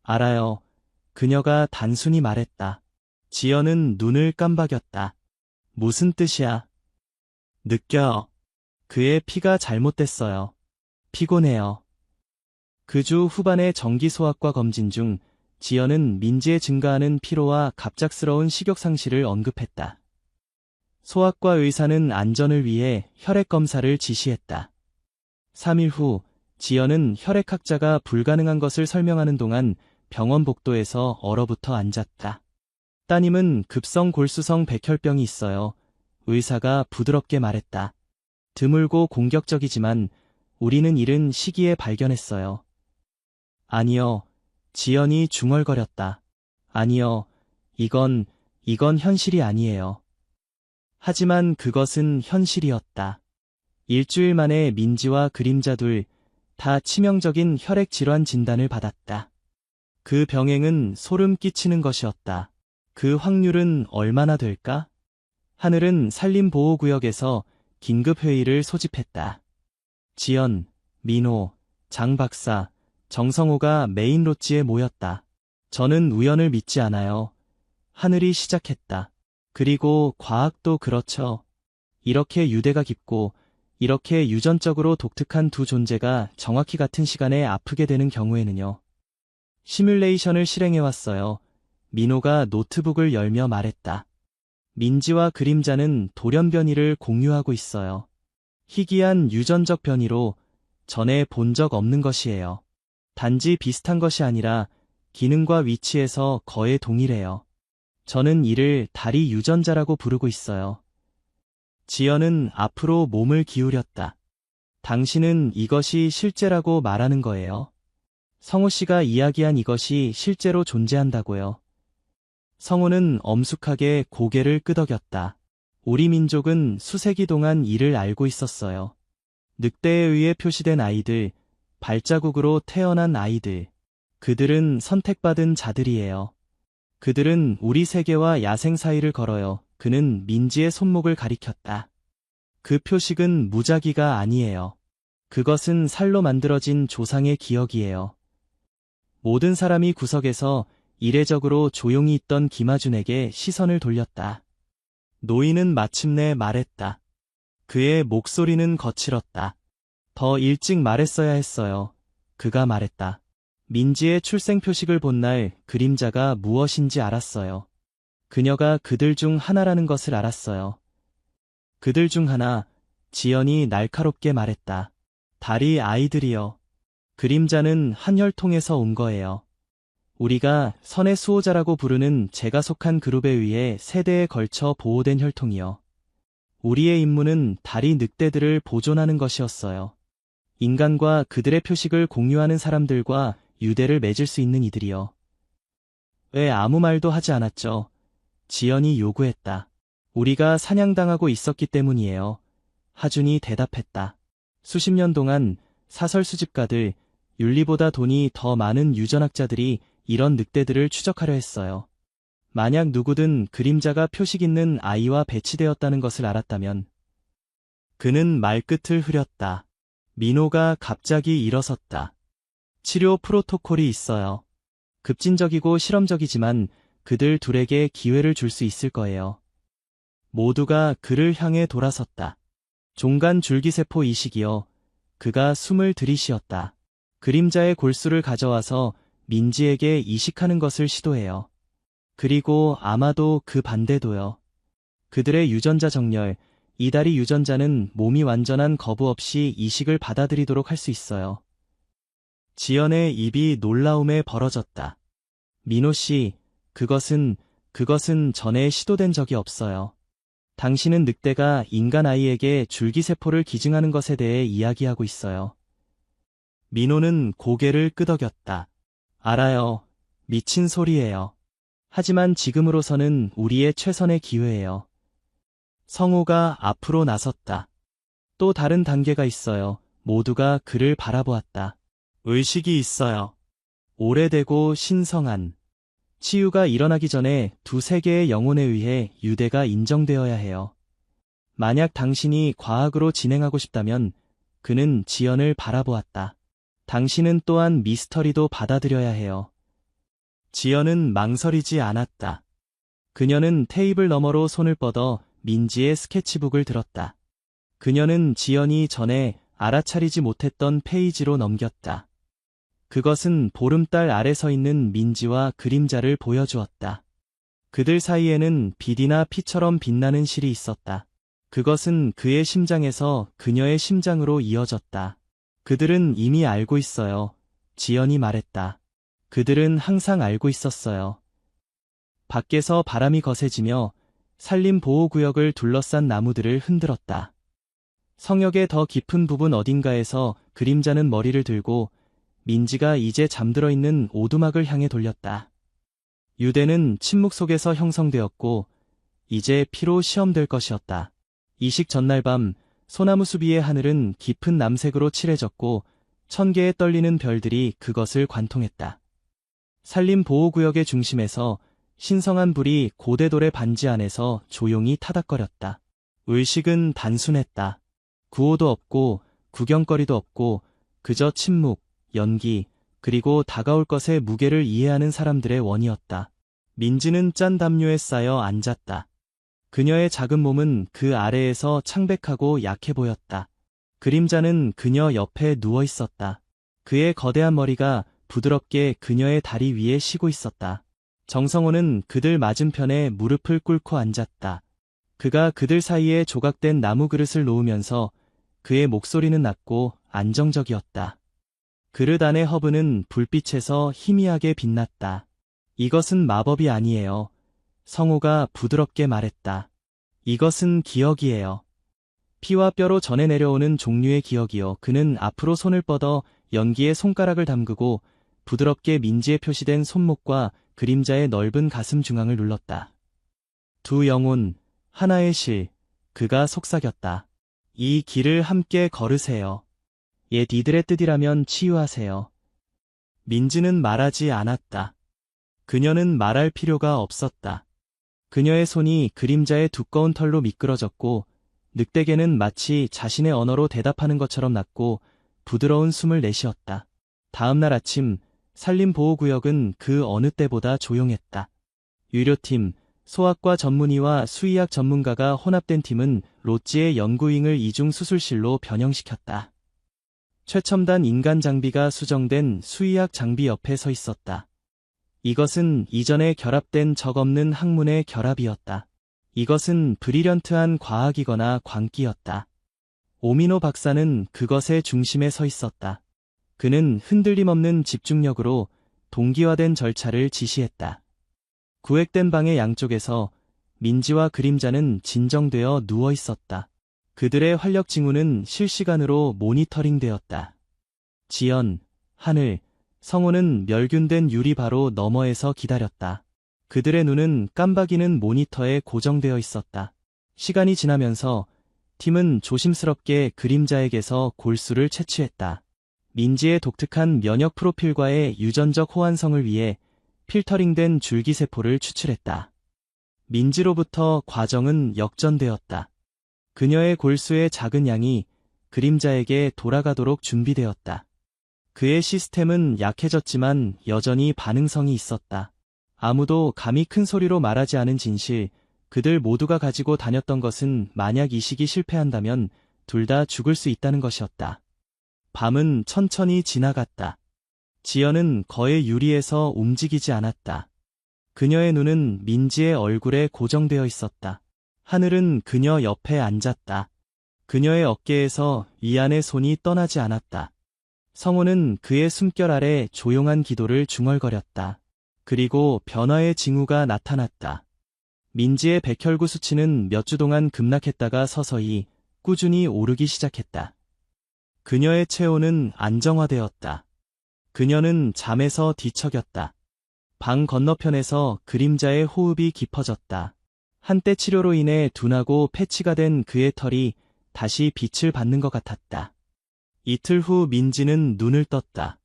알아요. 그녀가 단순히 말했다. 지연은 눈을 깜박였다. 무슨 뜻이야? 느껴. 그의 피가 잘못됐어요. 피곤해요. 그 주 후반의 정기소아과 검진 중 지연은 민지의 증가하는 피로와 갑작스러운 식욕 상실을 언급했다. 소아과 의사는 안전을 위해 혈액 검사를 지시했다. 3일 후 지연은 혈액학자가 불가능한 것을 설명하는 동안 병원 복도에서 얼어붙어 앉았다. 따님은 급성 골수성 백혈병이 있어요. 의사가 부드럽게 말했다. 드물고 공격적이지만 우리는 이른 시기에 발견했어요. 아니요. 지연이 중얼거렸다. 아니요. 이건 현실이 아니에요. 하지만 그것은 현실이었다. 일주일 만에 민지와 그림자 둘 다 치명적인 혈액 질환 진단을 받았다. 그 병행은 소름 끼치는 것이었다. 그 확률은 얼마나 될까? 하늘은 산림보호구역에서 긴급회의를 소집했다. 지연, 민호, 장 박사, 정성호가 메인 로지에 모였다. 저는 우연을 믿지 않아요. 하늘이 시작했다. 그리고 과학도 그렇죠. 이렇게 유대가 깊고 이렇게 유전적으로 독특한 두 존재가 정확히 같은 시간에 아프게 되는 경우에는요. 시뮬레이션을 실행해왔어요. 민호가 노트북을 열며 말했다. 민지와 그림자는 돌연 변이를 공유하고 있어요. 희귀한 유전적 변이로 전에 본 적 없는 것이에요. 단지 비슷한 것이 아니라 기능과 위치에서 거의 동일해요. 저는 이를 다리 유전자라고 부르고 있어요. 지연은 앞으로 몸을 기울였다. 당신은 이것이 실제라고 말하는 거예요. 성호 씨가 이야기한 이것이 실제로 존재한다고요. 성호는 엄숙하게 고개를 끄덕였다. 우리 민족은 수세기 동안 이를 알고 있었어요. 늑대에 의해 표시된 아이들, 발자국으로 태어난 아이들. 그들은 선택받은 자들이에요. 그들은 우리 세계와 야생 사이를 걸어요. 그는 민지의 손목을 가리켰다. 그 표식은 무작위가 아니에요. 그것은 살로 만들어진 조상의 기억이에요. 모든 사람이 구석에서 이례적으로 조용히 있던 김하준에게 시선을 돌렸다. 노인은 마침내 말했다. 그의 목소리는 거칠었다. 더 일찍 말했어야 했어요. 그가 말했다. 민지의 출생 표식을 본 날 그림자가 무엇인지 알았어요. 그녀가 그들 중 하나라는 것을 알았어요. 그들 중 하나, 지연이 날카롭게 말했다. 다리 아이들이요. 그림자는 한 혈통에서 온 거예요. 우리가 선의 수호자라고 부르는 제가 속한 그룹에 의해 세대에 걸쳐 보호된 혈통이요. 우리의 임무는 다리 늑대들을 보존하는 것이었어요. 인간과 그들의 표식을 공유하는 사람들과 유대를 맺을 수 있는 이들이요. 왜 아무 말도 하지 않았죠? 지연이 요구했다. 우리가 사냥당하고 있었기 때문이에요. 하준이 대답했다. 수십 년 동안 사설 수집가들, 윤리보다 돈이 더 많은 유전학자들이 이런 늑대들을 추적하려 했어요. 만약 누구든 그림자가 표식 있는 아이와 배치되었다는 것을 알았다면. 그는 말끝을 흐렸다. 민호가 갑자기 일어섰다. 치료 프로토콜이 있어요. 급진적이고 실험적이지만 그들 둘에게 기회를 줄 수 있을 거예요. 모두가 그를 향해 돌아섰다. 종간 줄기세포 이식이요. 그가 숨을 들이쉬었다. 그림자의 골수를 가져와서 민지에게 이식하는 것을 시도해요. 그리고 아마도 그 반대도요. 그들의 유전자 정렬, 이다리 유전자는 몸이 완전한 거부 없이 이식을 받아들이도록 할 수 있어요. 지연의 입이 놀라움에 벌어졌다. 민호 씨, 그것은 전에 시도된 적이 없어요. 당신은 늑대가 인간 아이에게 줄기세포를 기증하는 것에 대해 이야기하고 있어요. 민호는 고개를 끄덕였다. 알아요. 미친 소리예요. 하지만 지금으로서는 우리의 최선의 기회예요. 성호가 앞으로 나섰다. 또 다른 단계가 있어요. 모두가 그를 바라보았다. 의식이 있어요. 오래되고 신성한. 치유가 일어나기 전에 두세 개의 영혼에 의해 유대가 인정되어야 해요. 만약 당신이 과학으로 진행하고 싶다면 그는 지연을 바라보았다. 당신은 또한 미스터리도 받아들여야 해요. 지연은 망설이지 않았다. 그녀는 테이블 너머로 손을 뻗어 민지의 스케치북을 들었다. 그녀는 지연이 전에 알아차리지 못했던 페이지로 넘겼다. 그것은 보름달 아래 서 있는 민지와 그림자를 보여주었다. 그들 사이에는 빛이나 피처럼 빛나는 실이 있었다. 그것은 그의 심장에서 그녀의 심장으로 이어졌다. 그들은 이미 알고 있어요. 지연이 말했다. 그들은 항상 알고 있었어요. 밖에서 바람이 거세지며 산림보호구역을 둘러싼 나무들을 흔들었다. 성역의 더 깊은 부분 어딘가에서 그림자는 머리를 들고 민지가 이제 잠들어 있는 오두막을 향해 돌렸다. 유대는 침묵 속에서 형성되었고 이제 피로 시험될 것이었다. 이식 전날 밤 소나무 숲 위의 하늘은 깊은 남색으로 칠해졌고 1000개의 떨리는 별들이 그것을 관통했다. 산림보호구역의 중심에서 신성한 불이 고대돌의 반지 안에서 조용히 타닥거렸다. 의식은 단순했다. 구호도 없고 구경거리도 없고 그저 침묵, 연기, 그리고 다가올 것의 무게를 이해하는 사람들의 원이었다. 민지는 짠 담요에 쌓여 앉았다. 그녀의 작은 몸은 그 아래에서 창백하고 약해 보였다. 그림자는 그녀 옆에 누워 있었다. 그의 거대한 머리가 부드럽게 그녀의 다리 위에 쉬고 있었다. 정성호는 그들 맞은편에 무릎을 꿇고 앉았다. 그가 그들 사이에 조각된 나무 그릇을 놓으면서 그의 목소리는 낮고 안정적이었다. 그릇 안의 허브는 불빛에서 희미하게 빛났다. 이것은 마법이 아니에요. 성호가 부드럽게 말했다. 이것은 기억이에요. 피와 뼈로 전해 내려오는 종류의 기억이요. 그는 앞으로 손을 뻗어 연기에 손가락을 담그고 부드럽게 민지에 표시된 손목과 그림자의 넓은 가슴 중앙을 눌렀다. 두 영혼, 하나의 실, 그가 속삭였다. 이 길을 함께 걸으세요. 니들의 뜻이라면 치유하세요. 민지는 말하지 않았다. 그녀는 말할 필요가 없었다. 그녀의 손이 그림자의 두꺼운 털로 미끄러졌고 늑대개는 마치 자신의 언어로 대답하는 것처럼 낮고 부드러운 숨을 내쉬었다. 다음 날 아침 산림보호구역은 그 어느 때보다 조용했다. 유료팀, 소아과 전문의와 수의학 전문가가 혼합된 팀은 로찌의 연구윙을 이중 수술실로 변형시켰다. 최첨단 인간 장비가 수정된 수의학 장비 옆에 서 있었다. 이것은 이전에 결합된 적 없는 학문의 결합이었다. 이것은 브리련트한 과학이거나 광기였다. 오미노 박사는 그것의 중심에 서 있었다. 그는 흔들림 없는 집중력으로 동기화된 절차를 지시했다. 구획된 방의 양쪽에서 민지와 그림자는 진정되어 누워 있었다. 그들의 활력 징후는 실시간으로 모니터링되었다. 지연, 하늘, 성호는 멸균된 유리 바로 너머에서 기다렸다. 그들의 눈은 깜박이는 모니터에 고정되어 있었다. 시간이 지나면서 팀은 조심스럽게 그림자에게서 골수를 채취했다. 민지의 독특한 면역 프로필과의 유전적 호환성을 위해 필터링된 줄기세포를 추출했다. 민지로부터 과정은 역전되었다. 그녀의 골수의 작은 양이 그림자에게 돌아가도록 준비되었다. 그의 시스템은 약해졌지만 여전히 반응성이 있었다. 아무도 감히 큰 소리로 말하지 않은 진실, 그들 모두가 가지고 다녔던 것은 만약 이식이 실패한다면 둘 다 죽을 수 있다는 것이었다. 밤은 천천히 지나갔다. 지연은 거의 유리에서 움직이지 않았다. 그녀의 눈은 민지의 얼굴에 고정되어 있었다. 하늘은 그녀 옆에 앉았다. 그녀의 어깨에서 위안의 손이 떠나지 않았다. 성호는 그의 숨결 아래 조용한 기도를 중얼거렸다. 그리고 변화의 징후가 나타났다. 민지의 백혈구 수치는 몇 주 동안 급락했다가 서서히 꾸준히 오르기 시작했다. 그녀의 체온은 안정화되었다. 그녀는 잠에서 뒤척였다. 방 건너편에서 그림자의 호흡이 깊어졌다. 한때 치료로 인해 둔하고 패치가 된 그의 털이 다시 빛을 받는 것 같았다. 이틀 후 민지는 눈을 떴다.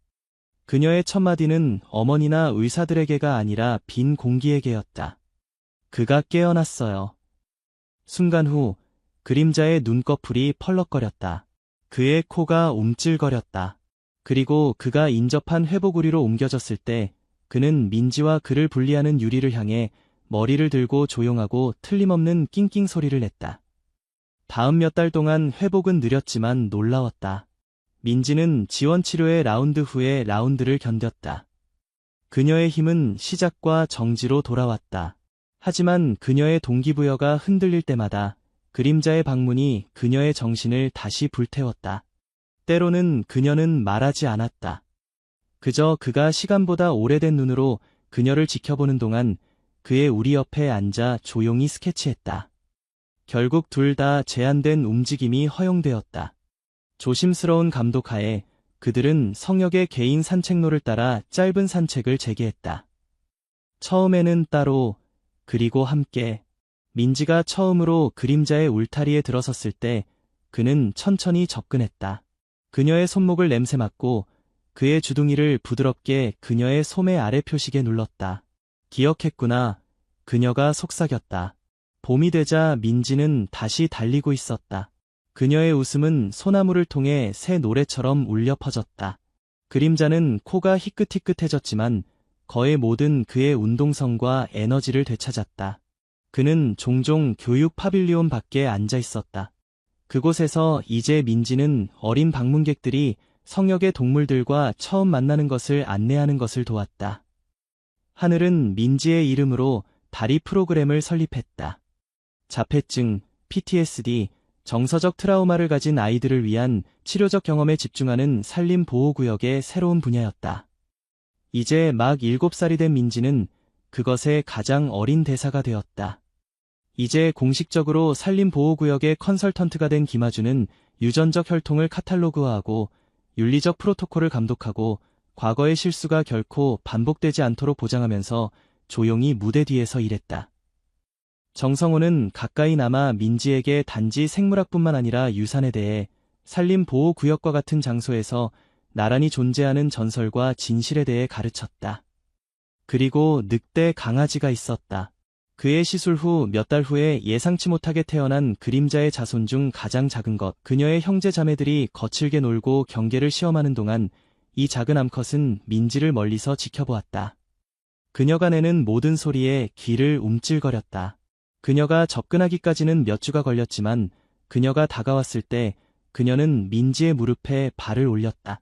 그녀의 첫마디는 어머니나 의사들에게가 아니라 빈 공기에게였다. 그가 깨어났어요. 순간 후 그림자의 눈꺼풀이 펄럭거렸다. 그의 코가 움찔거렸다. 그리고 그가 인접한 회복우리로 옮겨졌을 때 그는 민지와 그를 분리하는 유리를 향해 머리를 들고 조용하고 틀림없는 낑낑 소리를 냈다. 다음 몇 달 동안 회복은 느렸지만 놀라웠다. 민지는 지원치료의 라운드 후에 라운드를 견뎠다. 그녀의 힘은 시작과 정지로 돌아왔다. 하지만 그녀의 동기부여가 흔들릴 때마다 그림자의 방문이 그녀의 정신을 다시 불태웠다. 때로는 그녀는 말하지 않았다. 그저 그가 시간보다 오래된 눈으로 그녀를 지켜보는 동안 그의 우리 옆에 앉아 조용히 스케치했다. 결국 둘 다 제한된 움직임이 허용되었다. 조심스러운 감독하에 그들은 성역의 개인 산책로를 따라 짧은 산책을 재개했다. 처음에는 따로, 그리고 함께. 민지가 처음으로 그림자의 울타리에 들어섰을 때 그는 천천히 접근했다. 그녀의 손목을 냄새 맡고 그의 주둥이를 부드럽게 그녀의 소매 아래 표식에 눌렀다. 기억했구나. 그녀가 속삭였다. 봄이 되자 민지는 다시 달리고 있었다. 그녀의 웃음은 소나무를 통해 새 노래처럼 울려 퍼졌다. 그림자는 코가 희끗희끗해졌지만 거의 모든 그의 운동성과 에너지를 되찾았다. 그는 종종 교육 파빌리온 밖에 앉아 있었다. 그곳에서 이제 민지는 어린 방문객들이 성역의 동물들과 처음 만나는 것을 안내하는 것을 도왔다. 하늘은 민지의 이름으로 다리 프로그램을 설립했다. 자폐증, PTSD, 정서적 트라우마를 가진 아이들을 위한 치료적 경험에 집중하는 산림보호구역의 새로운 분야였다. 이제 막 7살이 된 민지는 그것의 가장 어린 대사가 되었다. 이제 공식적으로 산림보호구역의 컨설턴트가 된 김아주는 유전적 혈통을 카탈로그화하고 윤리적 프로토콜을 감독하고 과거의 실수가 결코 반복되지 않도록 보장하면서 조용히 무대 뒤에서 일했다. 정성호는 가까이 남아 민지에게 단지 생물학뿐만 아니라 유산에 대해 산림보호구역과 같은 장소에서 나란히 존재하는 전설과 진실에 대해 가르쳤다. 그리고 늑대 강아지가 있었다. 그의 시술 후 몇 달 후에 예상치 못하게 태어난 그림자의 자손 중 가장 작은 것, 그녀의 형제 자매들이 거칠게 놀고 경계를 시험하는 동안 이 작은 암컷은 민지를 멀리서 지켜보았다. 그녀가 내는 모든 소리에 귀를 움찔거렸다. 그녀가 접근하기까지는 몇 주가 걸렸지만 그녀가 다가왔을 때 그녀는 민지의 무릎에 발을 올렸다.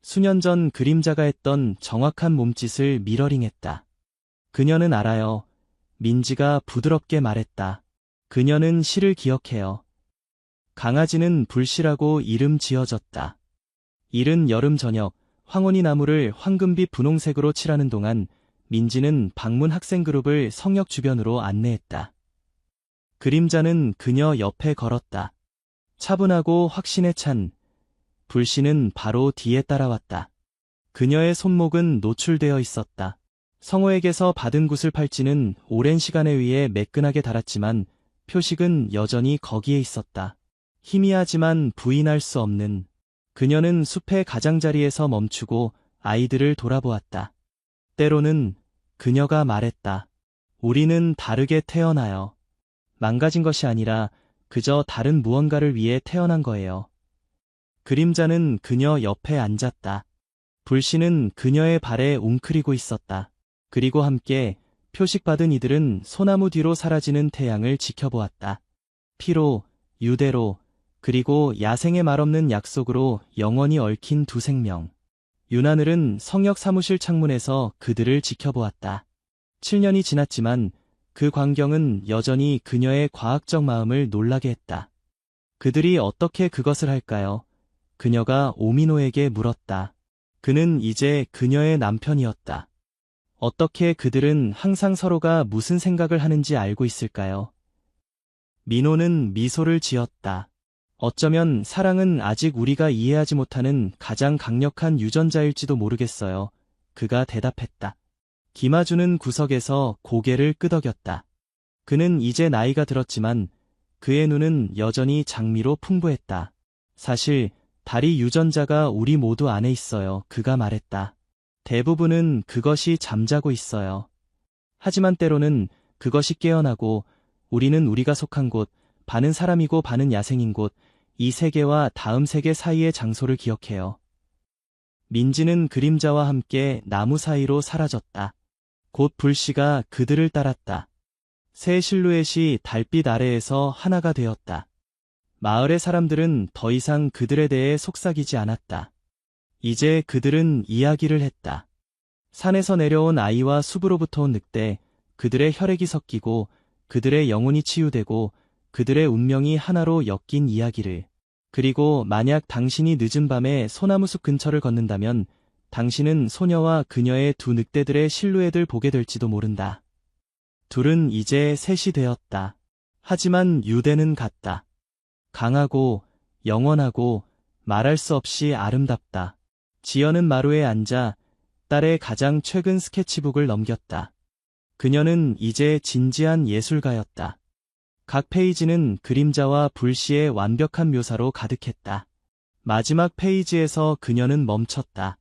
수년 전 그림자가 했던 정확한 몸짓을 미러링했다. 그녀는 알아요. 민지가 부드럽게 말했다. 그녀는 시를 기억해요. 강아지는 불씨라고 이름 지어졌다. 이른 여름 저녁, 황혼이 나무를 황금빛 분홍색으로 칠하는 동안 민지는 방문 학생 그룹을 성역 주변으로 안내했다. 그림자는 그녀 옆에 걸었다. 차분하고 확신에 찬 불씨는 바로 뒤에 따라왔다. 그녀의 손목은 노출되어 있었다. 성호에게서 받은 구슬팔찌는 오랜 시간에 의해 매끈하게 닳았지만 표식은 여전히 거기에 있었다. 희미하지만 부인할 수 없는. 그녀는 숲의 가장자리에서 멈추고 아이들을 돌아보았다. 때로는 그녀가 말했다. 우리는 다르게 태어나요. 망가진 것이 아니라 그저 다른 무언가를 위해 태어난 거예요. 그림자는 그녀 옆에 앉았다. 불씨는 그녀의 발에 웅크리고 있었다. 그리고 함께 표식받은 이들은 소나무 뒤로 사라지는 태양을 지켜보았다. 피로, 유대로, 그리고 야생의 말없는 약속으로 영원히 얽힌 두 생명. 윤하늘은 성역 사무실 창문에서 그들을 지켜보았다. 7년이 지났지만 그 광경은 여전히 그녀의 과학적 마음을 놀라게 했다. 그들이 어떻게 그것을 할까요? 그녀가 오미노에게 물었다. 그는 이제 그녀의 남편이었다. 어떻게 그들은 항상 서로가 무슨 생각을 하는지 알고 있을까요? 민호는 미소를 지었다. 어쩌면 사랑은 아직 우리가 이해하지 못하는 가장 강력한 유전자일지도 모르겠어요. 그가 대답했다. 김아주는 구석에서 고개를 끄덕였다. 그는 이제 나이가 들었지만 그의 눈은 여전히 장미로 풍부했다. 사실 다리 유전자가 우리 모두 안에 있어요. 그가 말했다. 대부분은 그것이 잠자고 있어요. 하지만 때로는 그것이 깨어나고 우리는 우리가 속한 곳, 반은 사람이고 반은 야생인 곳, 이 세계와 다음 세계 사이의 장소를 기억해요. 민지는 그림자와 함께 나무 사이로 사라졌다. 곧 불씨가 그들을 따랐다. 새 실루엣이 달빛 아래에서 하나가 되었다. 마을의 사람들은 더 이상 그들에 대해 속삭이지 않았다. 이제 그들은 이야기를 했다. 산에서 내려온 아이와 숲으로부터 온 늑대, 그들의 혈액이 섞이고 그들의 영혼이 치유되고 그들의 운명이 하나로 엮인 이야기를. 그리고 만약 당신이 늦은 밤에 소나무숲 근처를 걷는다면 당신은 소녀와 그녀의 두 늑대들의 실루엣을 보게 될지도 모른다. 둘은 이제 셋이 되었다. 하지만 유대는 같다. 강하고 영원하고 말할 수 없이 아름답다. 지연은 마루에 앉아 딸의 가장 최근 스케치북을 넘겼다. 그녀는 이제 진지한 예술가였다. 각 페이지는 그림자와 불씨의 완벽한 묘사로 가득했다. 마지막 페이지에서 그녀는 멈췄다.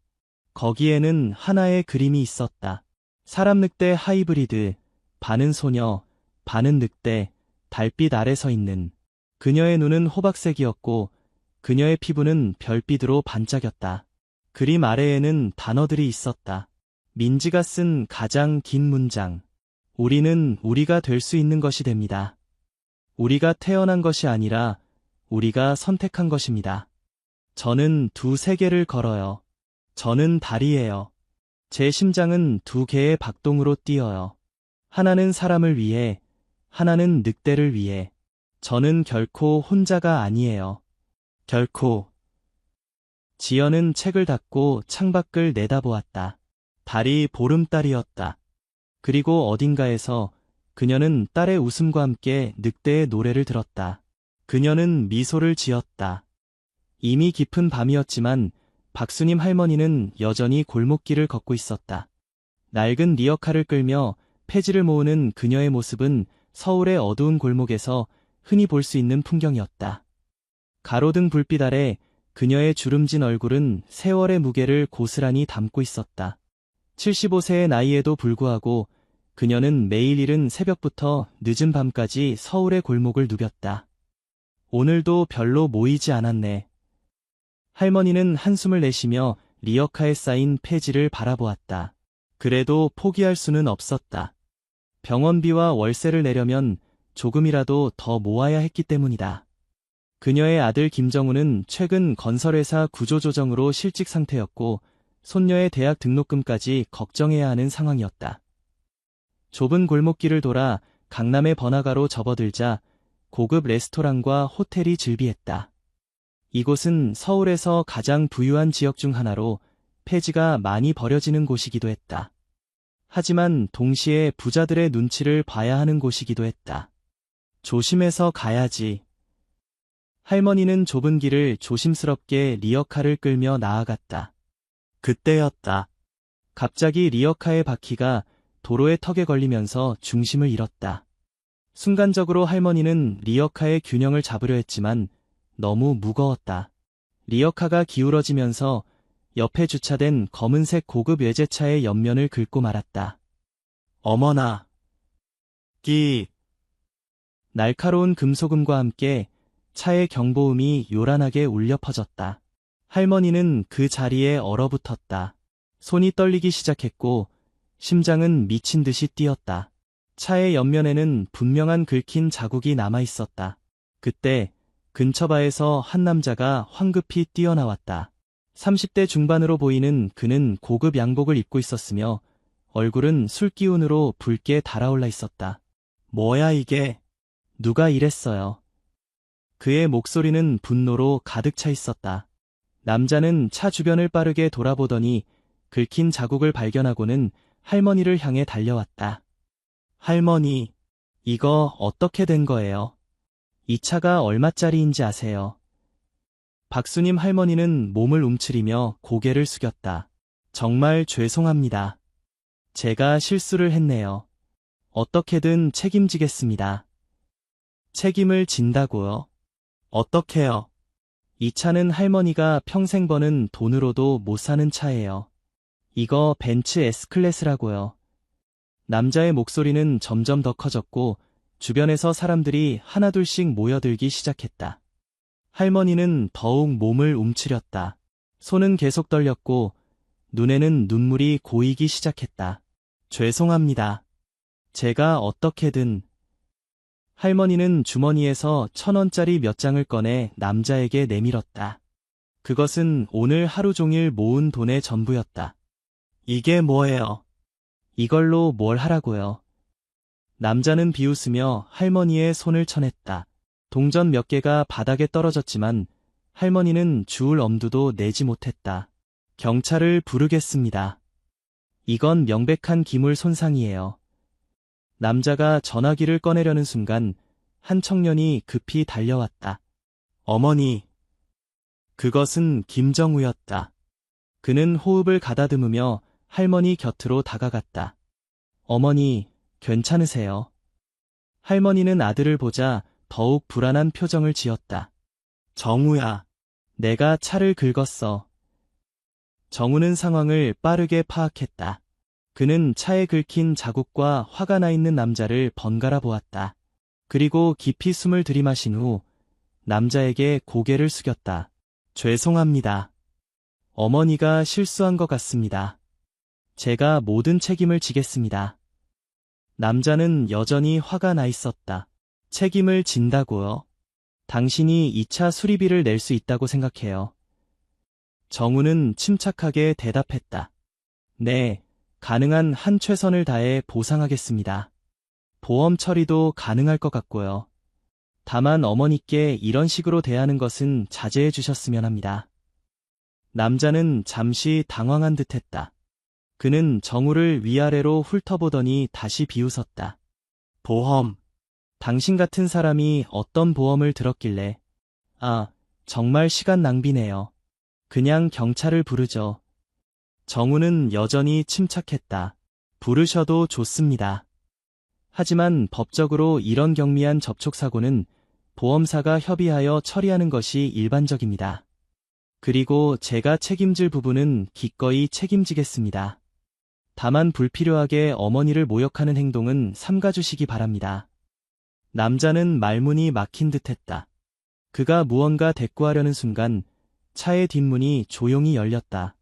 거기에는 하나의 그림이 있었다. 사람 늑대 하이브리드, 반은 소녀, 반은 늑대, 달빛 아래 서 있는. 그녀의 눈은 호박색이었고 그녀의 피부는 별빛으로 반짝였다. 그림 아래에는 단어들이 있었다. 민지가 쓴 가장 긴 문장. 우리는 우리가 될 수 있는 것이 됩니다. 우리가 태어난 것이 아니라 우리가 선택한 것입니다. 저는 두 세계를 걸어요. 저는 달이에요. 제 심장은 두 개의 박동으로 뛰어요. 하나는 사람을 위해, 하나는 늑대를 위해. 저는 결코 혼자가 아니에요. 결코. 지연은 책을 닫고 창밖을 내다보았다. 달이 보름달이었다. 그리고 어딘가에서 그녀는 딸의 웃음과 함께 늑대의 노래를 들었다. 그녀는 미소를 지었다. 이미 깊은 밤이었지만 박수님 할머니는 여전히 골목길을 걷고 있었다. 낡은 리어카를 끌며 폐지를 모으는 그녀의 모습은 서울의 어두운 골목에서 흔히 볼 수 있는 풍경이었다. 가로등 불빛 아래 그녀의 주름진 얼굴은 세월의 무게를 고스란히 담고 있었다. 75세의 나이에도 불구하고 그녀는 매일 이른 새벽부터 늦은 밤까지 서울의 골목을 누볐다. 오늘도 별로 모이지 않았네. 할머니는 한숨을 내쉬며 리어카에 쌓인 폐지를 바라보았다. 그래도 포기할 수는 없었다. 병원비와 월세를 내려면 조금이라도 더 모아야 했기 때문이다. 그녀의 아들 김정우는 최근 건설회사 구조조정으로 실직 상태였고 손녀의 대학 등록금까지 걱정해야 하는 상황이었다. 좁은 골목길을 돌아 강남의 번화가로 접어들자 고급 레스토랑과 호텔이 즐비했다. 이곳은 서울에서 가장 부유한 지역 중 하나로 폐지가 많이 버려지는 곳이기도 했다. 하지만 동시에 부자들의 눈치를 봐야 하는 곳이기도 했다. 조심해서 가야지. 할머니는 좁은 길을 조심스럽게 리어카를 끌며 나아갔다. 그때였다. 갑자기 리어카의 바퀴가 도로의 턱에 걸리면서 중심을 잃었다. 순간적으로 할머니는 리어카의 균형을 잡으려 했지만 너무 무거웠다. 리어카가 기울어지면서 옆에 주차된 검은색 고급 외제차의 옆면을 긁고 말았다. 어머나! 끼! 날카로운 금속음과 함께 차의 경보음이 요란하게 울려 퍼졌다. 할머니는 그 자리에 얼어붙었다. 손이 떨리기 시작했고 심장은 미친 듯이 뛰었다. 차의 옆면에는 분명한 긁힌 자국이 남아 있었다. 그때 근처 바에서 한 남자가 황급히 뛰어나왔다. 30대 중반으로 보이는 그는 고급 양복을 입고 있었으며 얼굴은 술 기운으로 붉게 달아올라 있었다. 뭐야 이게? 누가 이랬어요? 그의 목소리는 분노로 가득 차 있었다. 남자는 차 주변을 빠르게 돌아보더니 긁힌 자국을 발견하고는 할머니를 향해 달려왔다. 할머니, 이거 어떻게 된 거예요? 이 차가 얼마짜리인지 아세요? 박수님 할머니는 몸을 움츠리며 고개를 숙였다. 정말 죄송합니다. 제가 실수를 했네요. 어떻게든 책임지겠습니다. 책임을 진다고요? 어떻게요? 이 차는 할머니가 평생 버는 돈으로도 못 사는 차예요. 이거 벤츠 S클래스라고요. 남자의 목소리는 점점 더 커졌고 주변에서 사람들이 하나둘씩 모여들기 시작했다. 할머니는 더욱 몸을 움츠렸다. 손은 계속 떨렸고 눈에는 눈물이 고이기 시작했다. 죄송합니다. 제가 어떻게든... 할머니는 주머니에서 1,000원짜리 몇 장을 꺼내 남자에게 내밀었다. 그것은 오늘 하루 종일 모은 돈의 전부였다. 이게 뭐예요? 이걸로 뭘 하라고요? 남자는 비웃으며 할머니의 손을 쳐냈다. 동전 몇 개가 바닥에 떨어졌지만 할머니는 주울 엄두도 내지 못했다. 경찰을 부르겠습니다. 이건 명백한 기물 손상이에요. 남자가 전화기를 꺼내려는 순간 한 청년이 급히 달려왔다. 어머니. 그것은 김정우였다. 그는 호흡을 가다듬으며 할머니 곁으로 다가갔다. 어머니, 괜찮으세요? 할머니는 아들을 보자 더욱 불안한 표정을 지었다. 정우야, 내가 차를 긁었어. 정우는 상황을 빠르게 파악했다. 그는 차에 긁힌 자국과 화가 나 있는 남자를 번갈아 보았다. 그리고 깊이 숨을 들이마신 후 남자에게 고개를 숙였다. 죄송합니다. 어머니가 실수한 것 같습니다. 제가 모든 책임을 지겠습니다. 남자는 여전히 화가 나 있었다. 책임을 진다고요? 당신이 이 차 수리비를 낼 수 있다고 생각해요. 정우는 침착하게 대답했다. 네, 가능한 한 최선을 다해 보상하겠습니다. 보험 처리도 가능할 것 같고요. 다만 어머니께 이런 식으로 대하는 것은 자제해 주셨으면 합니다. 남자는 잠시 당황한 듯했다. 그는 정우를 위아래로 훑어보더니 다시 비웃었다. 보험. 당신 같은 사람이 어떤 보험을 들었길래. 아, 정말 시간 낭비네요. 그냥 경찰을 부르죠. 정우는 여전히 침착했다. 부르셔도 좋습니다. 하지만 법적으로 이런 경미한 접촉사고는 보험사가 협의하여 처리하는 것이 일반적입니다. 그리고 제가 책임질 부분은 기꺼이 책임지겠습니다. 다만 불필요하게 어머니를 모욕하는 행동은 삼가주시기 바랍니다. 남자는 말문이 막힌 듯했다. 그가 무언가 대꾸하려는 순간 차의 뒷문이 조용히 열렸다.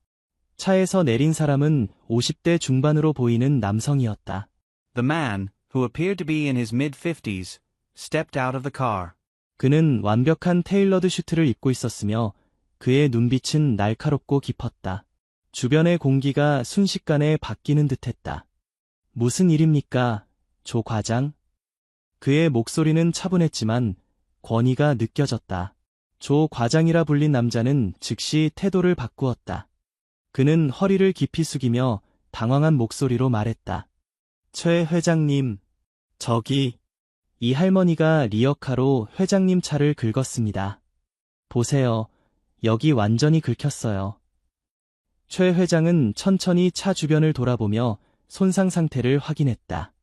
차에서 내린 사람은 50대 중반으로 보이는 남성이었다. The man, who appeared to be in his mid-50s, stepped out of the car. 그는 완벽한 테일러드 슈트를 입고 있었으며 그의 눈빛은 날카롭고 깊었다. 주변의 공기가 순식간에 바뀌는 듯했다. 무슨 일입니까, 조 과장? 그의 목소리는 차분했지만 권위가 느껴졌다. 조 과장이라 불린 남자는 즉시 태도를 바꾸었다. 그는 허리를 깊이 숙이며 당황한 목소리로 말했다. 최 회장님, 저기, 이 할머니가 리어카로 회장님 차를 긁었습니다. 보세요, 여기 완전히 긁혔어요. 최 회장은 천천히 차 주변을 돌아보며 손상 상태를 확인했다.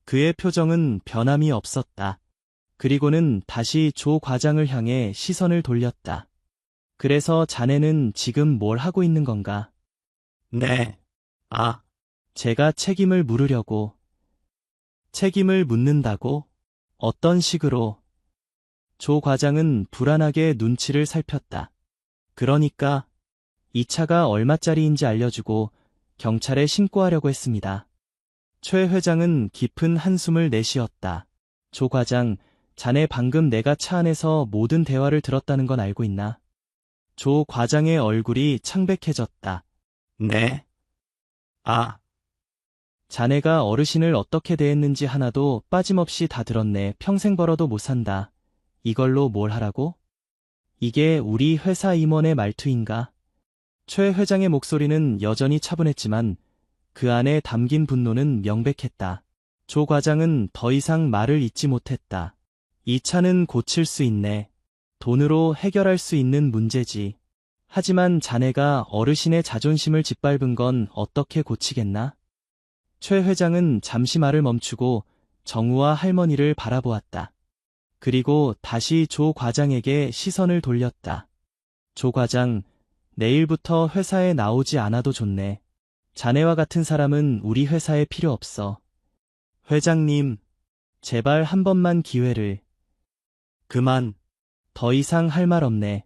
그의 표정은 변함이 없었다. 그리고는 다시 조 과장을 향해 시선을 돌렸다. 그래서 자네는 지금 뭘 하고 있는 건가? 네. 제가 책임을 물으려고. 책임을 묻는다고? 어떤 식으로? 조 과장은 불안하게 눈치를 살폈다. 그러니까 이 차가 얼마짜리인지 알려주고 경찰에 신고하려고 했습니다. 최 회장은 깊은 한숨을 내쉬었다. 조 과장, 자네 방금 내가 차 안에서 모든 대화를 들었다는 건 알고 있나? 조 과장의 얼굴이 창백해졌다. 네. 자네가 어르신을 어떻게 대했는지 하나도 빠짐없이 다 들었네. 평생 벌어도 못 산다. 이걸로 뭘 하라고? 이게 우리 회사 임원의 말투인가? 최 회장의 목소리는 여전히 차분했지만 그 안에 담긴 분노는 명백했다. 조 과장은 더 이상 말을 잇지 못했다. 이 차는 고칠 수 있네. 돈으로 해결할 수 있는 문제지. 하지만 자네가 어르신의 자존심을 짓밟은 건 어떻게 고치겠나? 최 회장은 잠시 말을 멈추고 정우와 할머니를 바라보았다. 그리고 다시 조 과장에게 시선을 돌렸다. 조 과장, 내일부터 회사에 나오지 않아도 좋네. 자네와 같은 사람은 우리 회사에 필요 없어. 회장님, 제발 한 번만 기회를. 그만. 더 이상 할 말 없네.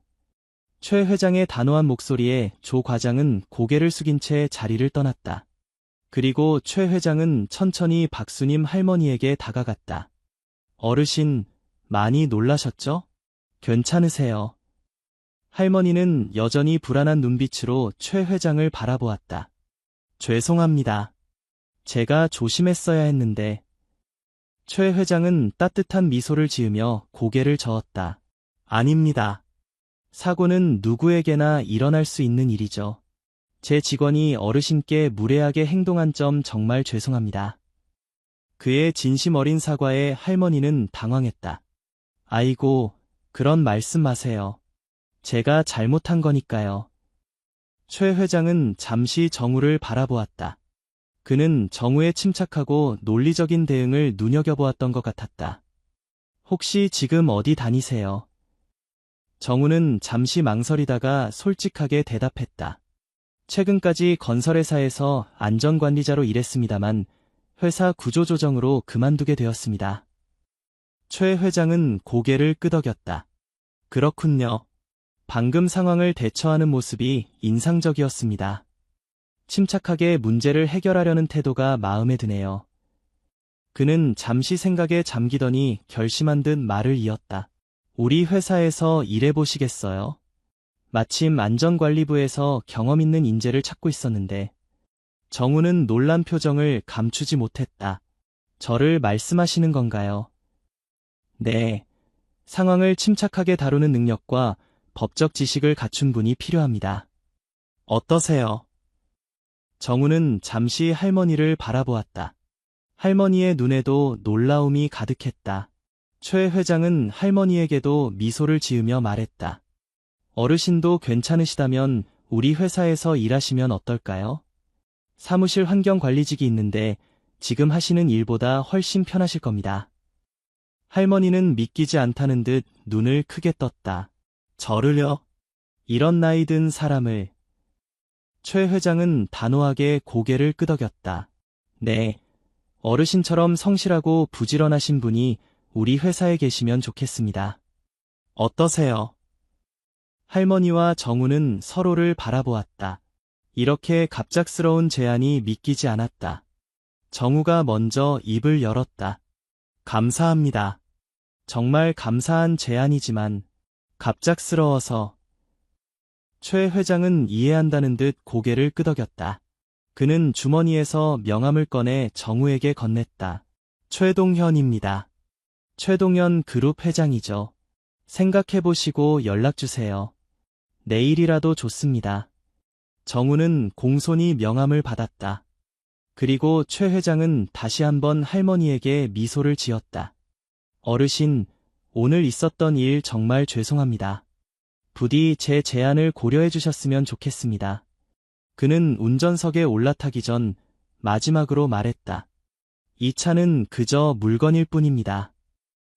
최 회장의 단호한 목소리에 조 과장은 고개를 숙인 채 자리를 떠났다. 그리고 최 회장은 천천히 박수님 할머니에게 다가갔다. 어르신, 많이 놀라셨죠? 괜찮으세요? 할머니는 여전히 불안한 눈빛으로 최 회장을 바라보았다. 죄송합니다. 제가 조심했어야 했는데. 최 회장은 따뜻한 미소를 지으며 고개를 저었다. 아닙니다. 사고는 누구에게나 일어날 수 있는 일이죠. 제 직원이 어르신께 무례하게 행동한 점 정말 죄송합니다. 그의 진심 어린 사과에 할머니는 당황했다. 아이고, 그런 말씀 마세요. 제가 잘못한 거니까요. 최 회장은 잠시 정우를 바라보았다. 그는 정우의 침착하고 논리적인 대응을 눈여겨보았던 것 같았다. 혹시 지금 어디 다니세요? 정우는 잠시 망설이다가 솔직하게 대답했다. 최근까지 건설회사에서 안전관리자로 일했습니다만 회사 구조조정으로 그만두게 되었습니다. 최 회장은 고개를 끄덕였다. 그렇군요. 방금 상황을 대처하는 모습이 인상적이었습니다. 침착하게 문제를 해결하려는 태도가 마음에 드네요. 그는 잠시 생각에 잠기더니 결심한 듯 말을 이었다. 우리 회사에서 일해보시겠어요? 마침 안전관리부에서 경험 있는 인재를 찾고 있었는데. 정우는 놀란 표정을 감추지 못했다. 저를 말씀하시는 건가요? 네. 상황을 침착하게 다루는 능력과 법적 지식을 갖춘 분이 필요합니다. 어떠세요? 정우는 잠시 할머니를 바라보았다. 할머니의 눈에도 놀라움이 가득했다. 최 회장은 할머니에게도 미소를 지으며 말했다. 어르신도 괜찮으시다면 우리 회사에서 일하시면 어떨까요? 사무실 환경관리직이 있는데 지금 하시는 일보다 훨씬 편하실 겁니다. 할머니는 믿기지 않다는 듯 눈을 크게 떴다. 저를요? 이런 나이 든 사람을. 최 회장은 단호하게 고개를 끄덕였다. 네, 어르신처럼 성실하고 부지런하신 분이 우리 회사에 계시면 좋겠습니다. 어떠세요? 할머니와 정우는 서로를 바라보았다. 이렇게 갑작스러운 제안이 믿기지 않았다. 정우가 먼저 입을 열었다. 감사합니다. 정말 감사한 제안이지만 갑작스러워서. 최 회장은 이해한다는 듯 고개를 끄덕였다. 그는 주머니에서 명함을 꺼내 정우에게 건넸다. 최동현입니다. 최동현 그룹 회장이죠. 생각해보시고 연락주세요. 내일이라도 좋습니다. 정우는 공손히 명함을 받았다. 그리고 최 회장은 다시 한번 할머니에게 미소를 지었다. 어르신, 오늘 있었던 일 정말 죄송합니다. 부디 제 제안을 고려해 주셨으면 좋겠습니다. 그는 운전석에 올라타기 전 마지막으로 말했다. 이 차는 그저 물건일 뿐입니다.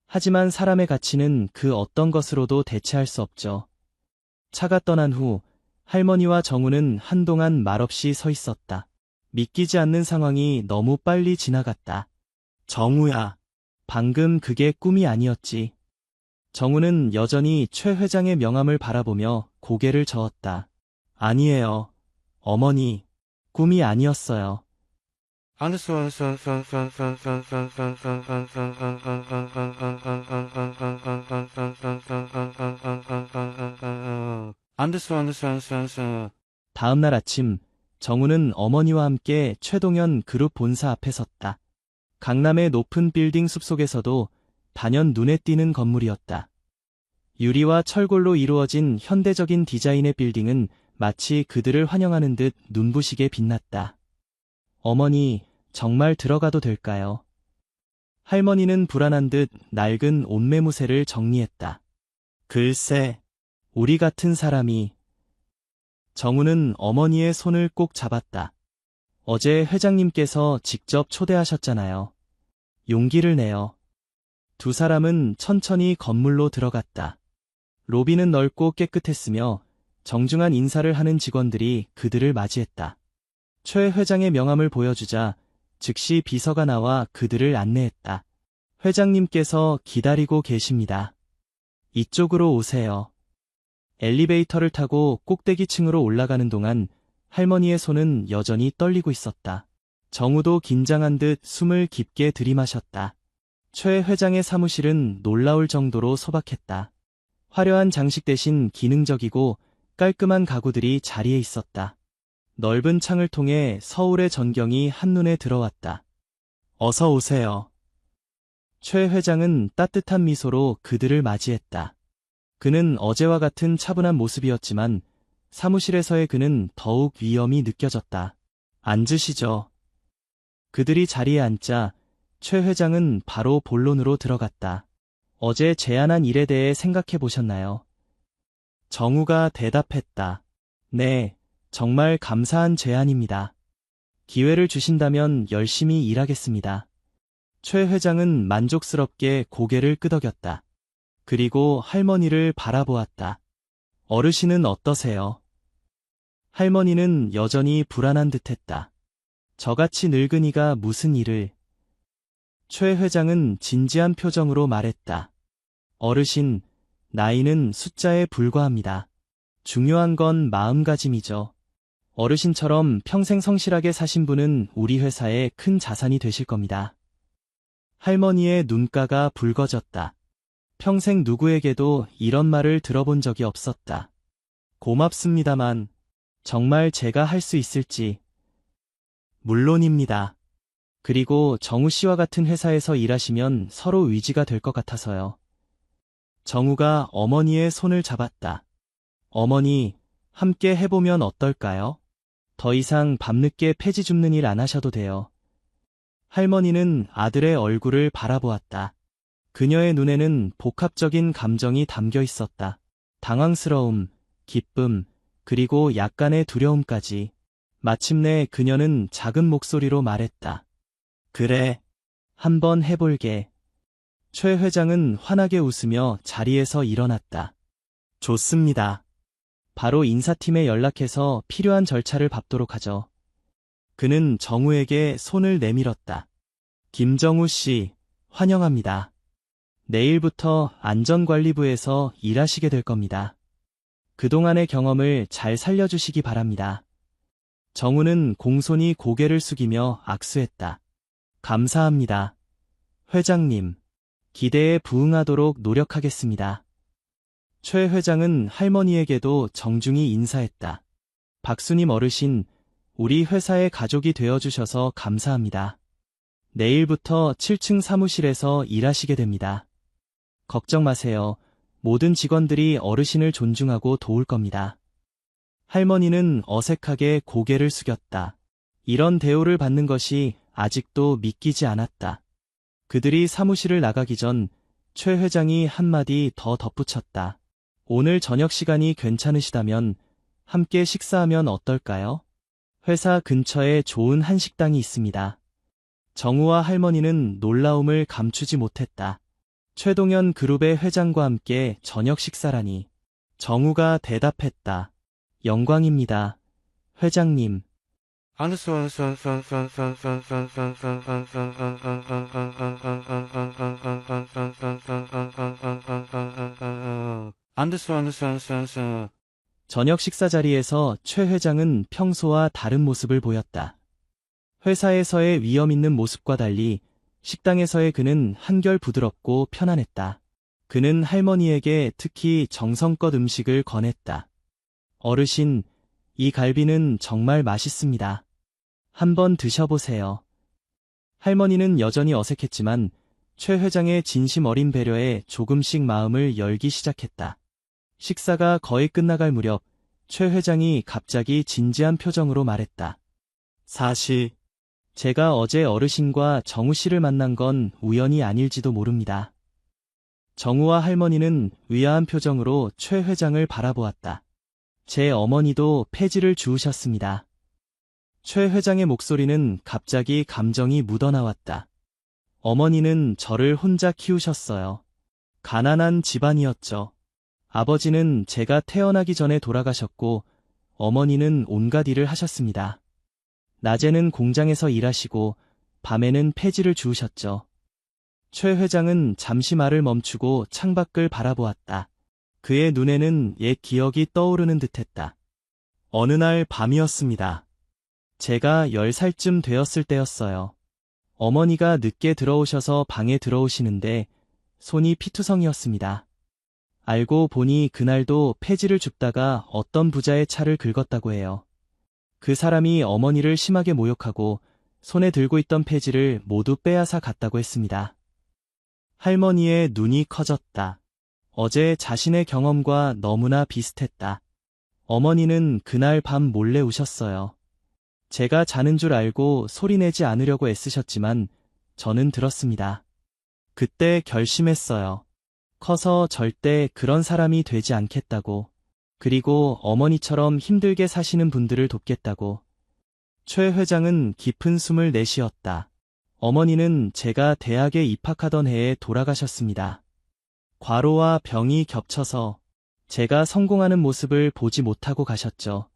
하지만 사람의 가치는 그 어떤 것으로도 대체할 수 없죠. 차가 떠난 후 할머니와 정우는 한동안 말없이 서 있었다. 믿기지 않는 상황이 너무 빨리 지나갔다. 정우야, 방금 그게 꿈이 아니었지. 정우는 여전히 최 회장의 명함을 바라보며 고개를 저었다. 아니에요. 어머니, 꿈이 아니었어요. 다음 날 아침, 정우는 어머니와 함께 최동현 그룹 본사 앞에 섰다. 강남의 높은 빌딩 숲속에서도 단연 눈에 띄는 건물이었다. 유리와 철골로 이루어진 현대적인 디자인의 빌딩은 마치 그들을 환영하는 듯 눈부시게 빛났다. 어머니, 정말 들어가도 될까요? 할머니는 불안한 듯 낡은 옷매무새를 정리했다. 글쎄, 우리 같은 사람이. 정우는 어머니의 손을 꼭 잡았다. 어제 회장님께서 직접 초대하셨잖아요. 용기를 내요. 두 사람은 천천히 건물로 들어갔다. 로비는 넓고 깨끗했으며 정중한 인사를 하는 직원들이 그들을 맞이했다. 최 회장의 명함을 보여주자 즉시 비서가 나와 그들을 안내했다. 회장님께서 기다리고 계십니다. 이쪽으로 오세요. 엘리베이터를 타고 꼭대기층으로 올라가는 동안 할머니의 손은 여전히 떨리고 있었다. 정우도 긴장한 듯 숨을 깊게 들이마셨다. 최 회장의 사무실은 놀라울 정도로 소박했다. 화려한 장식 대신 기능적이고 깔끔한 가구들이 자리에 있었다. 넓은 창을 통해 서울의 전경이 한눈에 들어왔다. 어서 오세요. 최 회장은 따뜻한 미소로 그들을 맞이했다. 그는 어제와 같은 차분한 모습이었지만 사무실에서의 그는 더욱 위엄이 느껴졌다. 앉으시죠. 그들이 자리에 앉자 최 회장은 바로 본론으로 들어갔다. 어제 제안한 일에 대해 생각해 보셨나요? 정우가 대답했다. 네, 정말 감사한 제안입니다. 기회를 주신다면 열심히 일하겠습니다. 최 회장은 만족스럽게 고개를 끄덕였다. 그리고 할머니를 바라보았다. 어르신은 어떠세요? 할머니는 여전히 불안한 듯했다. 저같이 늙은이가 무슨 일을? 최 회장은 진지한 표정으로 말했다. 어르신, 나이는 숫자에 불과합니다. 중요한 건 마음가짐이죠. 어르신처럼 평생 성실하게 사신 분은 우리 회사에 큰 자산이 되실 겁니다. 할머니의 눈가가 붉어졌다. 평생 누구에게도 이런 말을 들어본 적이 없었다. 고맙습니다만, 정말 제가 할 수 있을지. 물론입니다. 그리고 정우 씨와 같은 회사에서 일하시면 서로 의지가 될 것 같아서요. 정우가 어머니의 손을 잡았다. 어머니, 함께 해보면 어떨까요? 더 이상 밤늦게 폐지 줍는 일 안 하셔도 돼요. 할머니는 아들의 얼굴을 바라보았다. 그녀의 눈에는 복합적인 감정이 담겨 있었다. 당황스러움, 기쁨, 그리고 약간의 두려움까지. 마침내 그녀는 작은 목소리로 말했다. 그래, 한번 해볼게. 최 회장은 환하게 웃으며 자리에서 일어났다. 좋습니다. 바로 인사팀에 연락해서 필요한 절차를 밟도록 하죠. 그는 정우에게 손을 내밀었다. 김정우 씨, 환영합니다. 내일부터 안전관리부에서 일하시게 될 겁니다. 그동안의 경험을 잘 살려주시기 바랍니다. 정우는 공손히 고개를 숙이며 악수했다. 감사합니다. 회장님, 기대에 부응하도록 노력하겠습니다. 최 회장은 할머니에게도 정중히 인사했다. 박수님 어르신, 우리 회사의 가족이 되어주셔서 감사합니다. 내일부터 7층 사무실에서 일하시게 됩니다. 걱정 마세요. 모든 직원들이 어르신을 존중하고 도울 겁니다. 할머니는 어색하게 고개를 숙였다. 이런 대우를 받는 것이 아직도 믿기지 않았다. 그들이 사무실을 나가기 전 최 회장이 한마디 더 덧붙였다. 오늘 저녁 시간이 괜찮으시다면 함께 식사하면 어떨까요? 회사 근처에 좋은 한식당이 있습니다. 정우와 할머니는 놀라움을 감추지 못했다. 최동현 그룹의 회장과 함께 저녁 식사라니. 정우가 대답했다. 영광입니다. 회장님. 저녁 식사 자리에서 최 회장은 평소와 다른 모습을 보였다. 회사에서의 위험 있는 모습과 달리 식당에서의 그는 한결 부드럽고 편안했다. 그는 할머니에게 특히 정성껏 음식을 권했다. 어르신, 이 갈비는 정말 맛있습니다. 한번 드셔보세요. 할머니는 여전히 어색했지만 최 회장의 진심 어린 배려에 조금씩 마음을 열기 시작했다. 식사가 거의 끝나갈 무렵 최 회장이 갑자기 진지한 표정으로 말했다. 사실 제가 어제 어르신과 정우 씨를 만난 건 우연이 아닐지도 모릅니다. 정우와 할머니는 의아한 표정으로 최 회장을 바라보았다. 제 어머니도 폐지를 주우셨습니다. 최 회장의 목소리는 갑자기 감정이 묻어나왔다. 어머니는 저를 혼자 키우셨어요. 가난한 집안이었죠. 아버지는 제가 태어나기 전에 돌아가셨고 어머니는 온갖 일을 하셨습니다. 낮에는 공장에서 일하시고 밤에는 폐지를 주우셨죠. 최 회장은 잠시 말을 멈추고 창밖을 바라보았다. 그의 눈에는 옛 기억이 떠오르는 듯했다. 어느 날 밤이었습니다. 제가 10살쯤 되었을 때였어요. 어머니가 늦게 들어오셔서 방에 들어오시는데 손이 피투성이었습니다. 알고 보니 그날도 폐지를 줍다가 어떤 부자의 차를 긁었다고 해요. 그 사람이 어머니를 심하게 모욕하고 손에 들고 있던 폐지를 모두 빼앗아 갔다고 했습니다. 할머니의 눈이 커졌다. 어제 자신의 경험과 너무나 비슷했다. 어머니는 그날 밤 몰래 우셨어요. 제가 자는 줄 알고 소리내지 않으려고 애쓰셨지만 저는 들었습니다. 그때 결심했어요. 커서 절대 그런 사람이 되지 않겠다고. 그리고 어머니처럼 힘들게 사시는 분들을 돕겠다고. 최 회장은 깊은 숨을 내쉬었다. 어머니는 제가 대학에 입학하던 해에 돌아가셨습니다. 과로와 병이 겹쳐서 제가 성공하는 모습을 보지 못하고 가셨죠.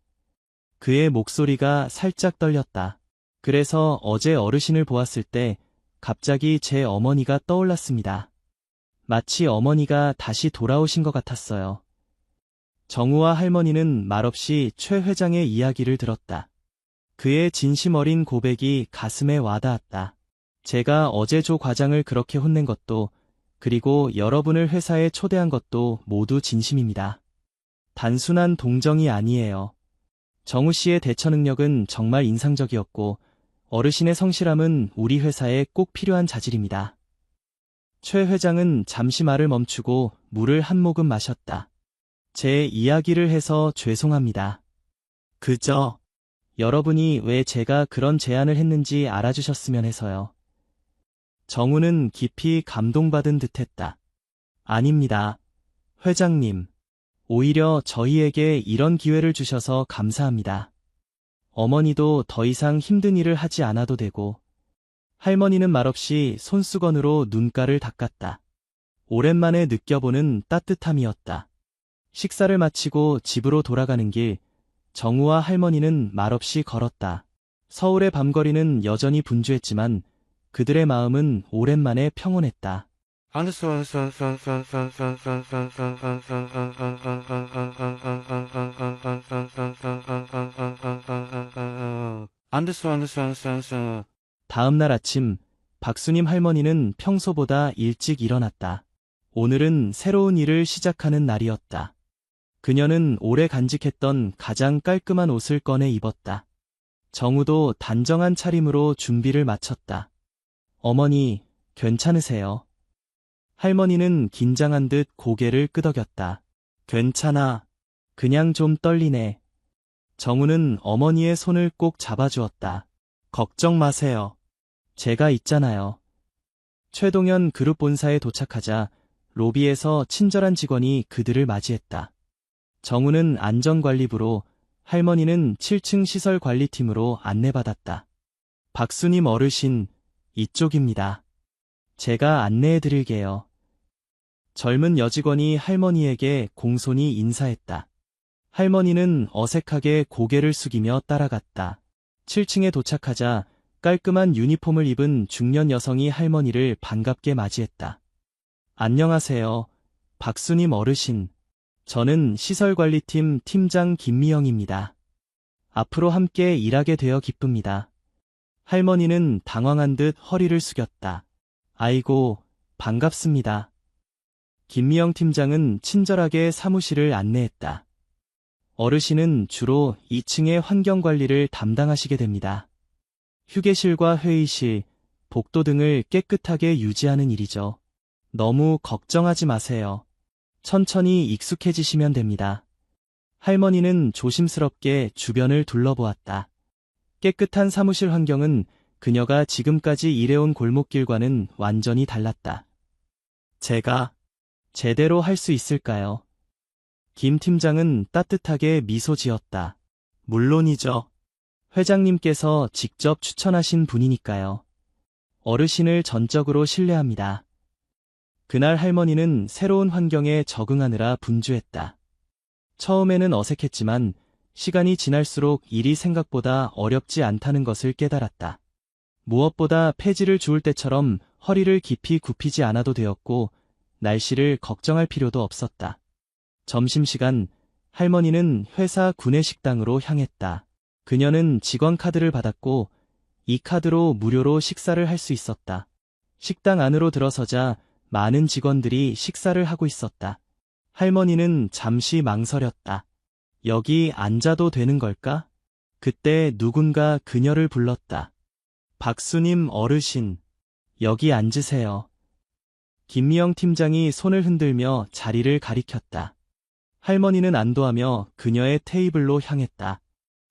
그의 목소리가 살짝 떨렸다. 그래서 어제 어르신을 보았을 때 갑자기 제 어머니가 떠올랐습니다. 마치 어머니가 다시 돌아오신 것 같았어요. 정우와 할머니는 말없이 최 회장의 이야기를 들었다. 그의 진심 어린 고백이 가슴에 와닿았다. 제가 어제 조 과장을 그렇게 혼낸 것도, 그리고 여러분을 회사에 초대한 것도 모두 진심입니다. 단순한 동정이 아니에요. 정우 씨의 대처 능력은 정말 인상적이었고, 어르신의 성실함은 우리 회사에 꼭 필요한 자질입니다. 최 회장은 잠시 말을 멈추고 물을 한 모금 마셨다. 제 이야기를 해서 죄송합니다. 그저 여러분이 왜 제가 그런 제안을 했는지 알아주셨으면 해서요. 정우는 깊이 감동받은 듯했다. 아닙니다. 회장님. 오히려 저희에게 이런 기회를 주셔서 감사합니다. 어머니도 더 이상 힘든 일을 하지 않아도 되고. 할머니는 말없이 손수건으로 눈가를 닦았다. 오랜만에 느껴보는 따뜻함이었다. 식사를 마치고 집으로 돌아가는 길, 정우와 할머니는 말없이 걸었다. 서울의 밤거리는 여전히 분주했지만 그들의 마음은 오랜만에 평온했다. 다음 날 아침, 박수님 할머니는 평소보다 일찍 일어났다. 오늘은 새로운 일을 시작하는 날이었다. 그녀는 오래 간직했던 가장 깔끔한 옷을 꺼내 입었다. 정우도 단정한 차림으로 준비를 마쳤다. 어머니, 괜찮으세요? 할머니는 긴장한 듯 고개를 끄덕였다. 괜찮아. 그냥 좀 떨리네. 정우는 어머니의 손을 꼭 잡아주었다. 걱정 마세요. 제가 있잖아요. 최동현 그룹 본사에 도착하자 로비에서 친절한 직원이 그들을 맞이했다. 정우는 안전관리부로, 할머니는 7층 시설관리팀으로 안내받았다. 박수님 어르신, 이쪽입니다. 제가 안내해드릴게요. 젊은 여직원이 할머니에게 공손히 인사했다. 할머니는 어색하게 고개를 숙이며 따라갔다. 7층에 도착하자 깔끔한 유니폼을 입은 중년 여성이 할머니를 반갑게 맞이했다. 안녕하세요, 박수님 어르신. 저는 시설관리팀 팀장 김미영입니다. 앞으로 함께 일하게 되어 기쁩니다. 할머니는 당황한 듯 허리를 숙였다. 아이고, 반갑습니다. 김미영 팀장은 친절하게 사무실을 안내했다. 어르신은 주로 2층의 환경관리를 담당하시게 됩니다. 휴게실과 회의실, 복도 등을 깨끗하게 유지하는 일이죠. 너무 걱정하지 마세요. 천천히 익숙해지시면 됩니다. 할머니는 조심스럽게 주변을 둘러보았다. 깨끗한 사무실 환경은 그녀가 지금까지 일해온 골목길과는 완전히 달랐다. 제가 제대로 할 수 있을까요? 김 팀장은 따뜻하게 미소 지었다. 물론이죠. 회장님께서 직접 추천하신 분이니까요. 어르신을 전적으로 신뢰합니다. 그날 할머니는 새로운 환경에 적응하느라 분주했다. 처음에는 어색했지만 시간이 지날수록 일이 생각보다 어렵지 않다는 것을 깨달았다. 무엇보다 폐지를 주울 때처럼 허리를 깊이 굽히지 않아도 되었고 날씨를 걱정할 필요도 없었다. 점심시간, 할머니는 회사 구내식당으로 향했다. 그녀는 직원 카드를 받았고 이 카드로 무료로 식사를 할 수 있었다. 식당 안으로 들어서자 많은 직원들이 식사를 하고 있었다. 할머니는 잠시 망설였다. 여기 앉아도 되는 걸까? 그때 누군가 그녀를 불렀다. 박수님 어르신, 여기 앉으세요. 김미영 팀장이 손을 흔들며 자리를 가리켰다. 할머니는 안도하며 그녀의 테이블로 향했다.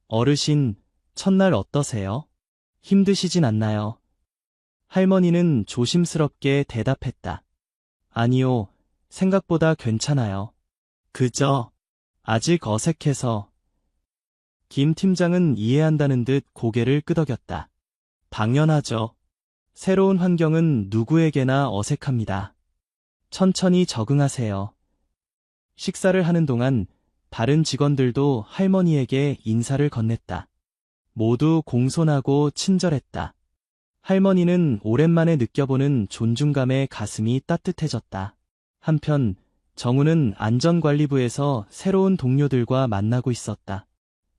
어르신, 첫날 어떠세요? 힘드시진 않나요? 할머니는 조심스럽게 대답했다. 아니요, 생각보다 괜찮아요. 그저 아직 어색해서. 김 팀장은 이해한다는 듯 고개를 끄덕였다. 당연하죠. 새로운 환경은 누구에게나 어색합니다. 천천히 적응하세요. 식사를 하는 동안 다른 직원들도 할머니에게 인사를 건넸다. 모두 공손하고 친절했다. 할머니는 오랜만에 느껴보는 존중감에 가슴이 따뜻해졌다. 한편 정우는 안전관리부에서 새로운 동료들과 만나고 있었다.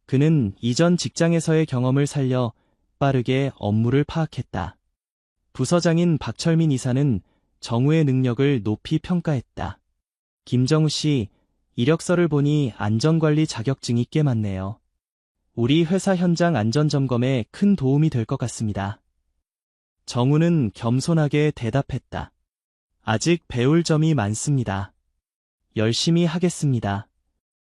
그는 이전 직장에서의 경험을 살려 빠르게 업무를 파악했다. 부서장인 박철민 이사는 정우의 능력을 높이 평가했다. 김정우 씨, 이력서를 보니 안전관리 자격증이 꽤 많네요. 우리 회사 현장 안전점검에 큰 도움이 될 것 같습니다. 정우는 겸손하게 대답했다. 아직 배울 점이 많습니다. 열심히 하겠습니다.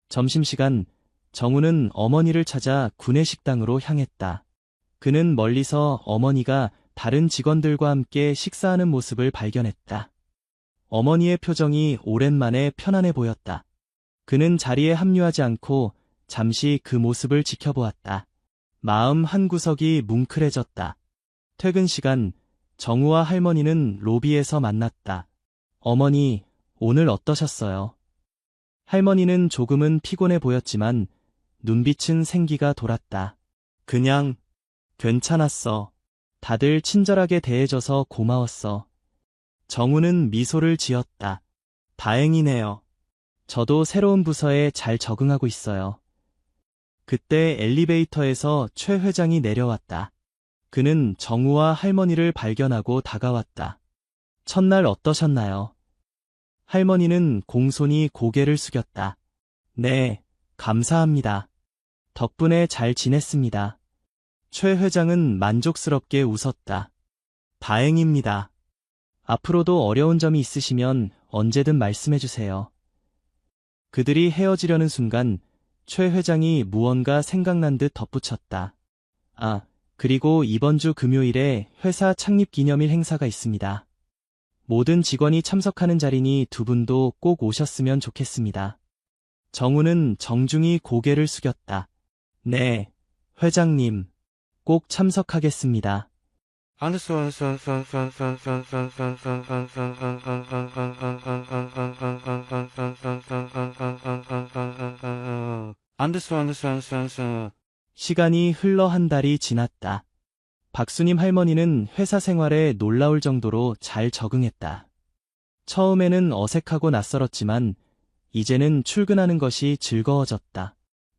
점심시간, 정우는 어머니를 찾아 구내식당으로 향했다. 그는 멀리서 어머니가 다른 직원들과 함께 식사하는 모습을 발견했다. 어머니의 표정이 오랜만에 편안해 보였다. 그는 자리에 합류하지 않고 잠시 그 모습을 지켜보았다. 마음 한구석이 뭉클해졌다. 퇴근 시간, 정우와 할머니는 로비에서 만났다. 어머니, 오늘 어떠셨어요? 할머니는 조금은 피곤해 보였지만 눈빛은 생기가 돌았다. 그냥 괜찮았어. 다들 친절하게 대해줘서 고마웠어. 정우는 미소를 지었다. 다행이네요. 저도 새로운 부서에 잘 적응하고 있어요. 그때 엘리베이터에서 최 회장이 내려왔다. 그는 정우와 할머니를 발견하고 다가왔다. 첫날 어떠셨나요? 할머니는 공손히 고개를 숙였다. 네, 감사합니다. 덕분에 잘 지냈습니다. 최 회장은 만족스럽게 웃었다. 다행입니다. 앞으로도 어려운 점이 있으시면 언제든 말씀해 주세요. 그들이 헤어지려는 순간 최 회장이 무언가 생각난 듯 덧붙였다. 아, 그리고 이번 주 금요일에 회사 창립 기념일 행사가 있습니다. 모든 직원이 참석하는 자리니 두 분도 꼭 오셨으면 좋겠습니다. 정우는 정중히 고개를 숙였다. 네, 회장님, 꼭 참석하겠습니다. 시간이 흘러 한 달이 지났다. 박수님 할머니는 회사 생활에 놀라울 정도로 잘 적응했다. 처음에는 어색하고 낯설었지만 이제는 출근하는 것이 즐거워졌다.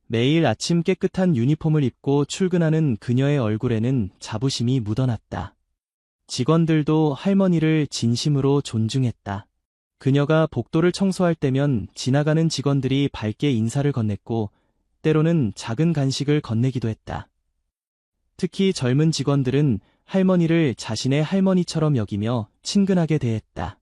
매일 아침 깨끗한 유니폼을 입고 출근하는 그녀의 얼굴에는 자부심이 묻어났다. 직원들도 할머니를 진심으로 존중했다. 그녀가 복도를 청소할 때면 지나가는 직원들이 밝게 인사를 건넸고 때로는 작은 간식을 건네기도 했다. 특히 젊은 직원들은 할머니를 자신의 할머니처럼 여기며 친근하게 대했다.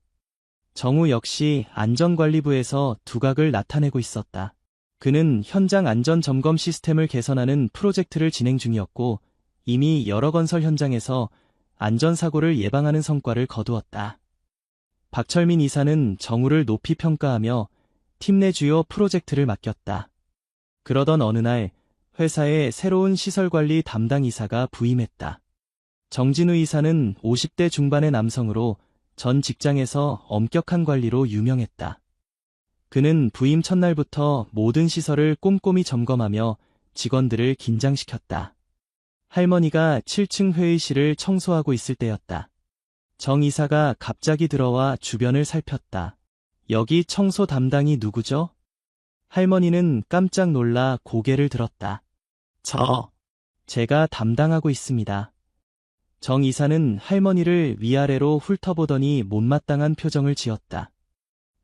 정우 역시 안전관리부에서 두각을 나타내고 있었다. 그는 현장 안전 점검 시스템을 개선하는 프로젝트를 진행 중이었고 이미 여러 건설 현장에서 안전사고를 예방하는 성과를 거두었다. 박철민 이사는 정우를 높이 평가하며 팀 내 주요 프로젝트를 맡겼다. 그러던 어느 날 회사에 새로운 시설관리 담당 이사가 부임했다. 정진우 이사는 50대 중반의 남성으로 전 직장에서 엄격한 관리로 유명했다. 그는 부임 첫날부터 모든 시설을 꼼꼼히 점검하며 직원들을 긴장시켰다. 할머니가 7층 회의실을 청소하고 있을 때였다. 정 이사가 갑자기 들어와 주변을 살폈다. 여기 청소 담당이 누구죠? 할머니는 깜짝 놀라 고개를 들었다. 제가 담당하고 있습니다. 정 이사는 할머니를 위아래로 훑어보더니 못마땅한 표정을 지었다.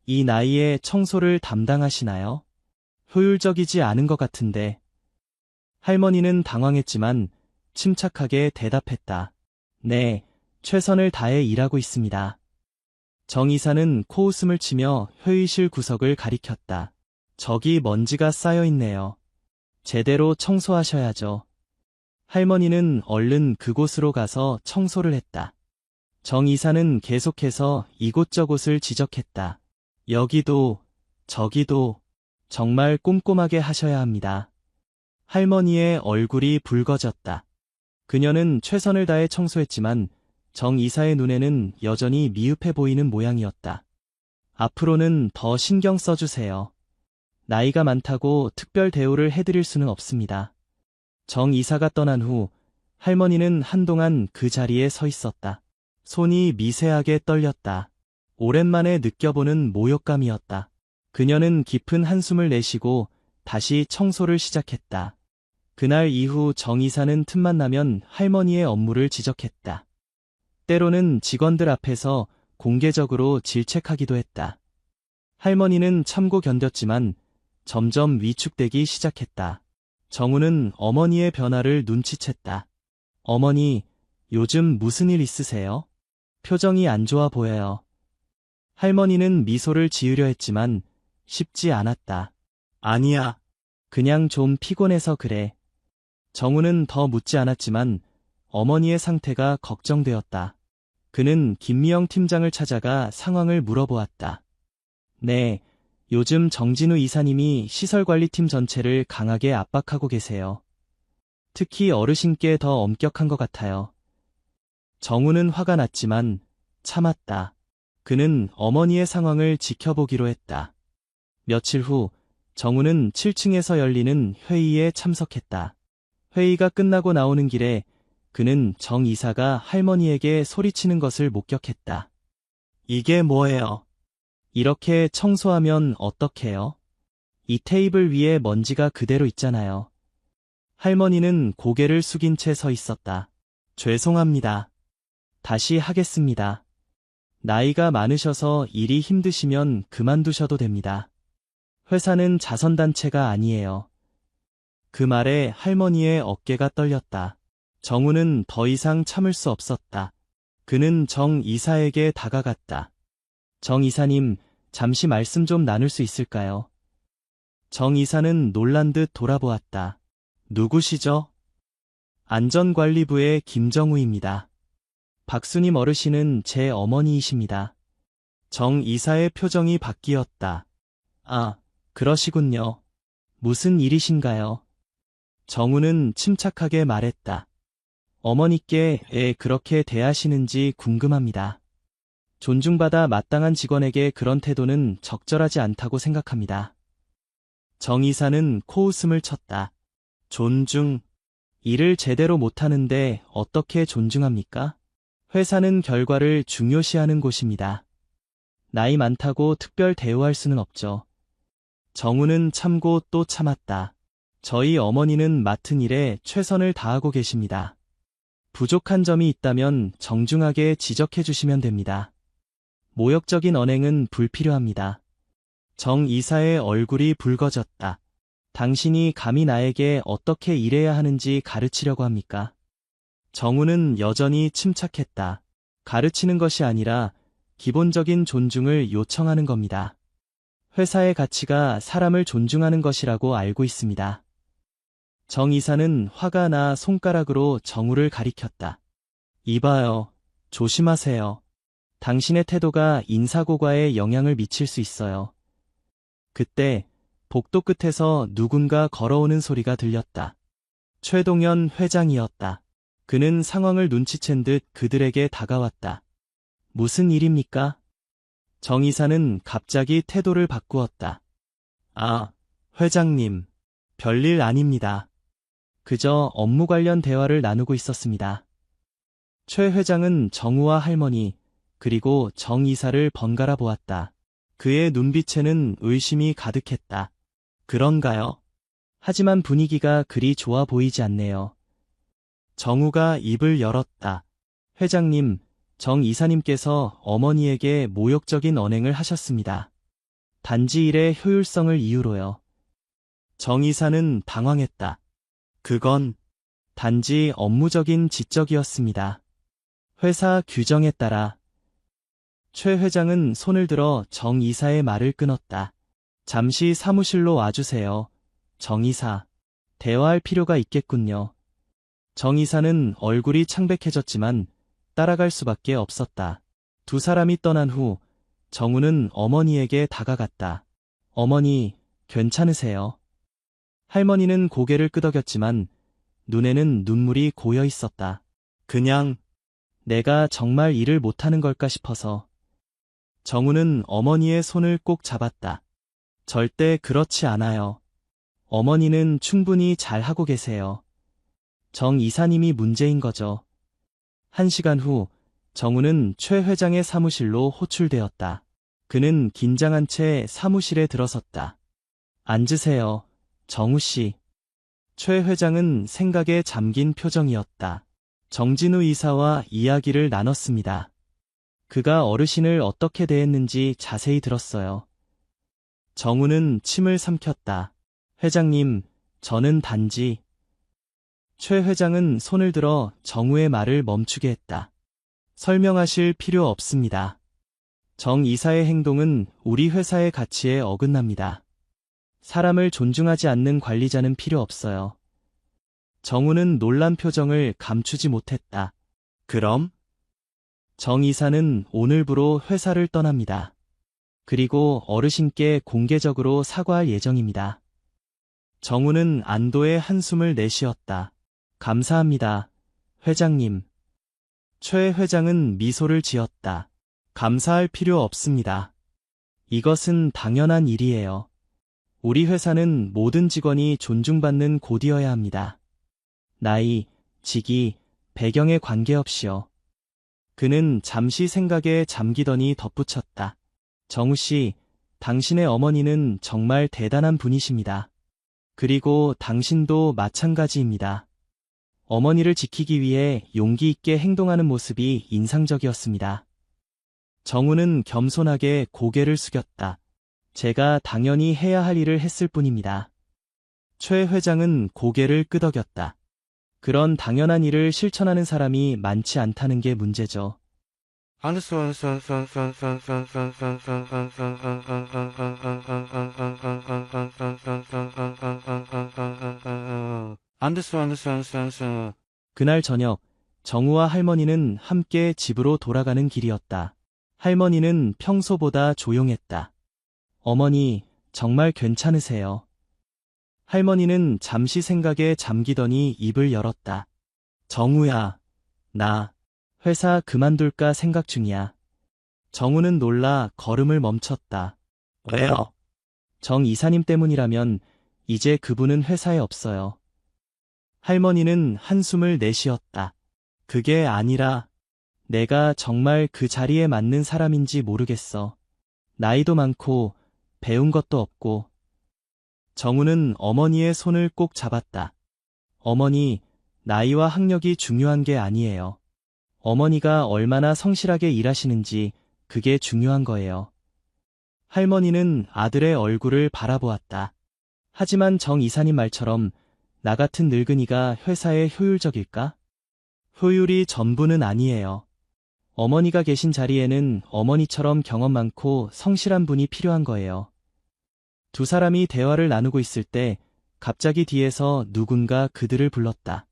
이 나이에 청소를 담당하시나요? 효율적이지 않은 것 같은데. 할머니는 당황했지만 침착하게 대답했다. 네, 최선을 다해 일하고 있습니다. 정 이사는 코웃음을 치며 회의실 구석을 가리켰다. 저기 먼지가 쌓여 있네요. 제대로 청소하셔야죠. 할머니는 얼른 그곳으로 가서 청소를 했다. 정 이사는 계속해서 이곳저곳을 지적했다. 여기도, 저기도, 정말 꼼꼼하게 하셔야 합니다. 할머니의 얼굴이 붉어졌다. 그녀는 최선을 다해 청소했지만 정 이사의 눈에는 여전히 미흡해 보이는 모양이었다. 앞으로는 더 신경 써주세요. 나이가 많다고 특별 대우를 해드릴 수는 없습니다. 정 이사가 떠난 후 할머니는 한동안 그 자리에 서 있었다. 손이 미세하게 떨렸다. 오랜만에 느껴보는 모욕감이었다. 그녀는 깊은 한숨을 내쉬고 다시 청소를 시작했다. 그날 이후 정 이사는 틈만 나면 할머니의 업무를 지적했다. 때로는 직원들 앞에서 공개적으로 질책하기도 했다. 할머니는 참고 견뎠지만 점점 위축되기 시작했다. 정우는 어머니의 변화를 눈치챘다. 어머니, 요즘 무슨 일 있으세요? 표정이 안 좋아 보여요. 할머니는 미소를 지으려 했지만 쉽지 않았다. 아니야. 그냥 좀 피곤해서 그래. 정우는 더 묻지 않았지만 어머니의 상태가 걱정되었다. 그는 김미영 팀장을 찾아가 상황을 물어보았다. 네, 요즘 정진우 이사님이 시설관리팀 전체를 강하게 압박하고 계세요. 특히 어르신께 더 엄격한 것 같아요. 정우는 화가 났지만 참았다. 그는 어머니의 상황을 지켜보기로 했다. 며칠 후 정우는 7층에서 열리는 회의에 참석했다. 회의가 끝나고 나오는 길에 그는 정 이사가 할머니에게 소리치는 것을 목격했다. 이게 뭐예요? 이렇게 청소하면 어떡해요? 이 테이블 위에 먼지가 그대로 있잖아요. 할머니는 고개를 숙인 채 서 있었다. 죄송합니다. 다시 하겠습니다. 나이가 많으셔서 일이 힘드시면 그만두셔도 됩니다. 회사는 자선단체가 아니에요. 그 말에 할머니의 어깨가 떨렸다. 정우는 더 이상 참을 수 없었다. 그는 정 이사에게 다가갔다. 정 이사님, 잠시 말씀 좀 나눌 수 있을까요? 정 이사는 놀란 듯 돌아보았다. 누구시죠? 안전관리부의 김정우입니다. 박수님 어르신은 제 어머니이십니다. 정 이사의 표정이 바뀌었다. 아, 그러시군요. 무슨 일이신가요? 정우는 침착하게 말했다. 어머니께 왜 그렇게 대하시는지 궁금합니다. 존중받아 마땅한 직원에게 그런 태도는 적절하지 않다고 생각합니다. 정 이사는 코웃음을 쳤다. 존중. 일을 제대로 못하는데 어떻게 존중합니까? 회사는 결과를 중요시하는 곳입니다. 나이 많다고 특별 대우할 수는 없죠. 정우는 참고 또 참았다. 저희 어머니는 맡은 일에 최선을 다하고 계십니다. 부족한 점이 있다면 정중하게 지적해 주시면 됩니다. 모욕적인 언행은 불필요합니다. 정 이사의 얼굴이 붉어졌다. 당신이 감히 나에게 어떻게 일해야 하는지 가르치려고 합니까? 정우는 여전히 침착했다. 가르치는 것이 아니라 기본적인 존중을 요청하는 겁니다. 회사의 가치가 사람을 존중하는 것이라고 알고 있습니다. 정 이사는 화가 나 손가락으로 정우를 가리켰다. 이봐요. 조심하세요. 당신의 태도가 인사고과에 영향을 미칠 수 있어요. 그때 복도 끝에서 누군가 걸어오는 소리가 들렸다. 최동현 회장이었다. 그는 상황을 눈치챈 듯 그들에게 다가왔다. 무슨 일입니까? 정 이사는 갑자기 태도를 바꾸었다. 아, 회장님. 별일 아닙니다. 그저 업무 관련 대화를 나누고 있었습니다. 최 회장은 정우와 할머니, 그리고 정 이사를 번갈아 보았다. 그의 눈빛에는 의심이 가득했다. 그런가요? 하지만 분위기가 그리 좋아 보이지 않네요. 정우가 입을 열었다. 회장님, 정 이사님께서 어머니에게 모욕적인 언행을 하셨습니다. 단지 일의 효율성을 이유로요. 정 이사는 당황했다. 그건 단지 업무적인 지적이었습니다. 회사 규정에 따라 최 회장은 손을 들어 정 이사의 말을 끊었다. 잠시 사무실로 와주세요. 정 이사. 대화할 필요가 있겠군요. 정 이사는 얼굴이 창백해졌지만 따라갈 수밖에 없었다. 두 사람이 떠난 후 정우는 어머니에게 다가갔다. 어머니, 괜찮으세요? 할머니는 고개를 끄덕였지만 눈에는 눈물이 고여 있었다. 그냥 내가 정말 일을 못하는 걸까 싶어서. 정우는 어머니의 손을 꼭 잡았다. 절대 그렇지 않아요. 어머니는 충분히 잘하고 계세요. 정 이사님이 문제인 거죠. 1시간 후 정우는 최 회장의 사무실로 호출되었다. 그는 긴장한 채 사무실에 들어섰다. 앉으세요, 정우 씨. 최 회장은 생각에 잠긴 표정이었다. 정진우 이사와 이야기를 나눴습니다. 그가 어르신을 어떻게 대했는지 자세히 들었어요. 정우는 침을 삼켰다. 회장님, 저는 단지. 최 회장은 손을 들어 정우의 말을 멈추게 했다. 설명하실 필요 없습니다. 정 이사의 행동은 우리 회사의 가치에 어긋납니다. 사람을 존중하지 않는 관리자는 필요 없어요. 정우는 놀란 표정을 감추지 못했다. 그럼? 정 이사는 오늘부로 회사를 떠납니다. 그리고 어르신께 공개적으로 사과할 예정입니다. 정우는 안도의 한숨을 내쉬었다. 감사합니다, 회장님. 최 회장은 미소를 지었다. 감사할 필요 없습니다. 이것은 당연한 일이에요. 우리 회사는 모든 직원이 존중받는 곳이어야 합니다. 나이, 직위, 배경에 관계없이요. 그는 잠시 생각에 잠기더니 덧붙였다. 정우 씨, 당신의 어머니는 정말 대단한 분이십니다. 그리고 당신도 마찬가지입니다. 어머니를 지키기 위해 용기 있게 행동하는 모습이 인상적이었습니다. 정우는 겸손하게 고개를 숙였다. 제가 당연히 해야 할 일을 했을 뿐입니다. 최 회장은 고개를 끄덕였다. 그런 당연한 일을 실천하는 사람이 많지 않다는 게 문제죠. 그날 저녁, 정우와 할머니는 함께 집으로 돌아가는 길이었다. 할머니는 평소보다 조용했다. 어머니, 정말 괜찮으세요? 할머니는 잠시 생각에 잠기더니 입을 열었다. 정우야, 나 회사 그만둘까 생각 중이야. 정우는 놀라 걸음을 멈췄다. 왜요? 정 이사님 때문이라면 이제 그분은 회사에 없어요. 할머니는 한숨을 내쉬었다. 그게 아니라 내가 정말 그 자리에 맞는 사람인지 모르겠어. 나이도 많고 배운 것도 없고. 정우는 어머니의 손을 꼭 잡았다. 어머니, 나이와 학력이 중요한 게 아니에요. 어머니가 얼마나 성실하게 일하시는지 그게 중요한 거예요. 할머니는 아들의 얼굴을 바라보았다. 하지만 정 이사님 말처럼 나 같은 늙은이가 회사에 효율적일까? 효율이 전부는 아니에요. 어머니가 계신 자리에는 어머니처럼 경험 많고 성실한 분이 필요한 거예요. 두 사람이 대화를 나누고 있을 때 갑자기 뒤에서 누군가 그들을 불렀다.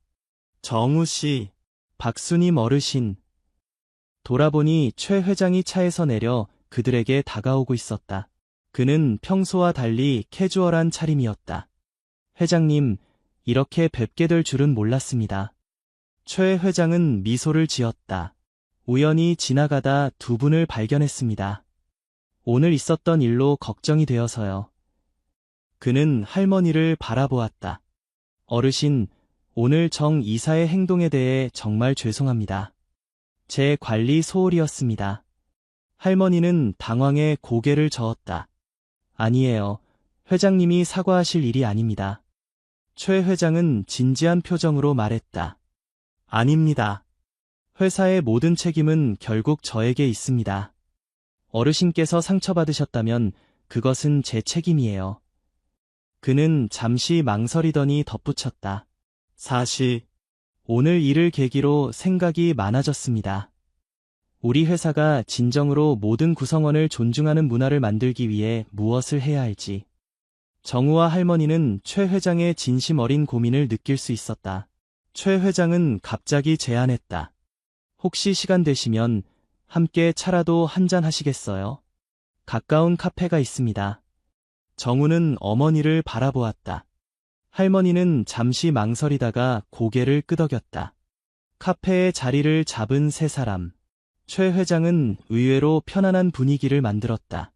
정우 씨, 박수님 어르신. 돌아보니 최 회장이 차에서 내려 그들에게 다가오고 있었다. 그는 평소와 달리 캐주얼한 차림이었다. 회장님, 이렇게 뵙게 될 줄은 몰랐습니다. 최 회장은 미소를 지었다. 우연히 지나가다 두 분을 발견했습니다. 오늘 있었던 일로 걱정이 되어서요. 그는 할머니를 바라보았다. 어르신, 오늘 정 이사의 행동에 대해 정말 죄송합니다. 제 관리 소홀이었습니다. 할머니는 당황해 고개를 저었다. 아니에요. 회장님이 사과하실 일이 아닙니다. 최 회장은 진지한 표정으로 말했다. 아닙니다. 회사의 모든 책임은 결국 저에게 있습니다. 어르신께서 상처받으셨다면 그것은 제 책임이에요. 그는 잠시 망설이더니 덧붙였다. 사실, 오늘 일을 계기로 생각이 많아졌습니다. 우리 회사가 진정으로 모든 구성원을 존중하는 문화를 만들기 위해 무엇을 해야 할지. 정우와 할머니는 최 회장의 진심 어린 고민을 느낄 수 있었다. 최 회장은 갑자기 제안했다. 혹시 시간 되시면 함께 차라도 한잔 하시겠어요? 가까운 카페가 있습니다. 정우는 어머니를 바라보았다. 할머니는 잠시 망설이다가 고개를 끄덕였다. 카페의 자리를 잡은 세 사람. 최 회장은 의외로 편안한 분위기를 만들었다.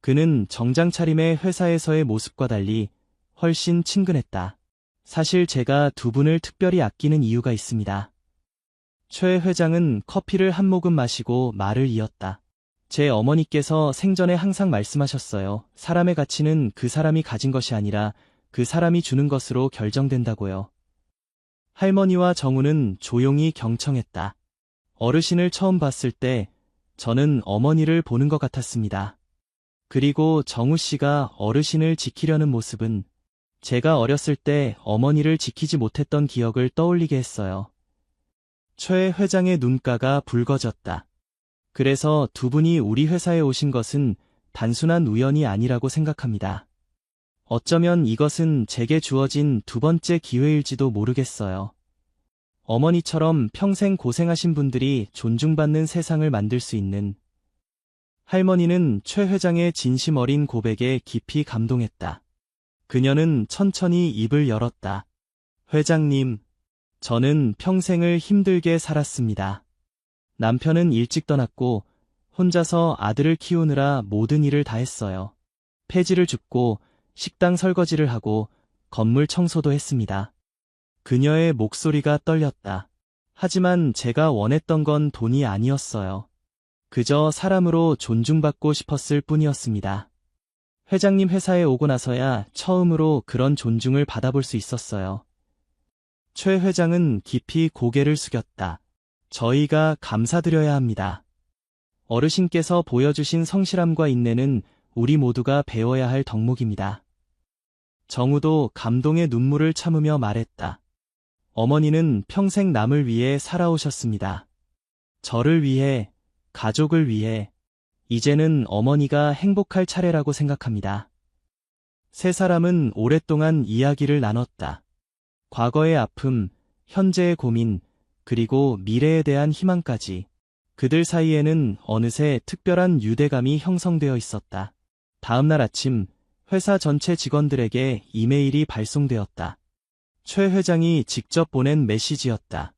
그는 정장 차림의 회사에서의 모습과 달리 훨씬 친근했다. 사실 제가 두 분을 특별히 아끼는 이유가 있습니다. 최 회장은 커피를 한 모금 마시고 말을 이었다. 제 어머니께서 생전에 항상 말씀하셨어요. 사람의 가치는 그 사람이 가진 것이 아니라 그 사람이 주는 것으로 결정된다고요. 할머니와 정우는 조용히 경청했다. 어르신을 처음 봤을 때 저는 어머니를 보는 것 같았습니다. 그리고 정우 씨가 어르신을 지키려는 모습은 제가 어렸을 때 어머니를 지키지 못했던 기억을 떠올리게 했어요. 최 회장의 눈가가 붉어졌다. 그래서 두 분이 우리 회사에 오신 것은 단순한 우연이 아니라고 생각합니다. 어쩌면 이것은 제게 주어진 두 번째 기회일지도 모르겠어요. 어머니처럼 평생 고생하신 분들이 존중받는 세상을 만들 수 있는. 할머니는 최 회장의 진심 어린 고백에 깊이 감동했다. 그녀는 천천히 입을 열었다. 회장님, 저는 평생을 힘들게 살았습니다. 남편은 일찍 떠났고 혼자서 아들을 키우느라 모든 일을 다 했어요. 폐지를 줍고 식당 설거지를 하고 건물 청소도 했습니다. 그녀의 목소리가 떨렸다. 하지만 제가 원했던 건 돈이 아니었어요. 그저 사람으로 존중받고 싶었을 뿐이었습니다. 회장님 회사에 오고 나서야 처음으로 그런 존중을 받아볼 수 있었어요. 최 회장은 깊이 고개를 숙였다. 저희가 감사드려야 합니다. 어르신께서 보여주신 성실함과 인내는 우리 모두가 배워야 할 덕목입니다. 정우도 감동의 눈물을 참으며 말했다. 어머니는 평생 남을 위해 살아오셨습니다. 저를 위해, 가족을 위해, 이제는 어머니가 행복할 차례라고 생각합니다. 세 사람은 오랫동안 이야기를 나눴다. 과거의 아픔, 현재의 고민, 그리고 미래에 대한 희망까지. 그들 사이에는 어느새 특별한 유대감이 형성되어 있었다. 다음 날 아침, 회사 전체 직원들에게 이메일이 발송되었다. 최 회장이 직접 보낸 메시지였다.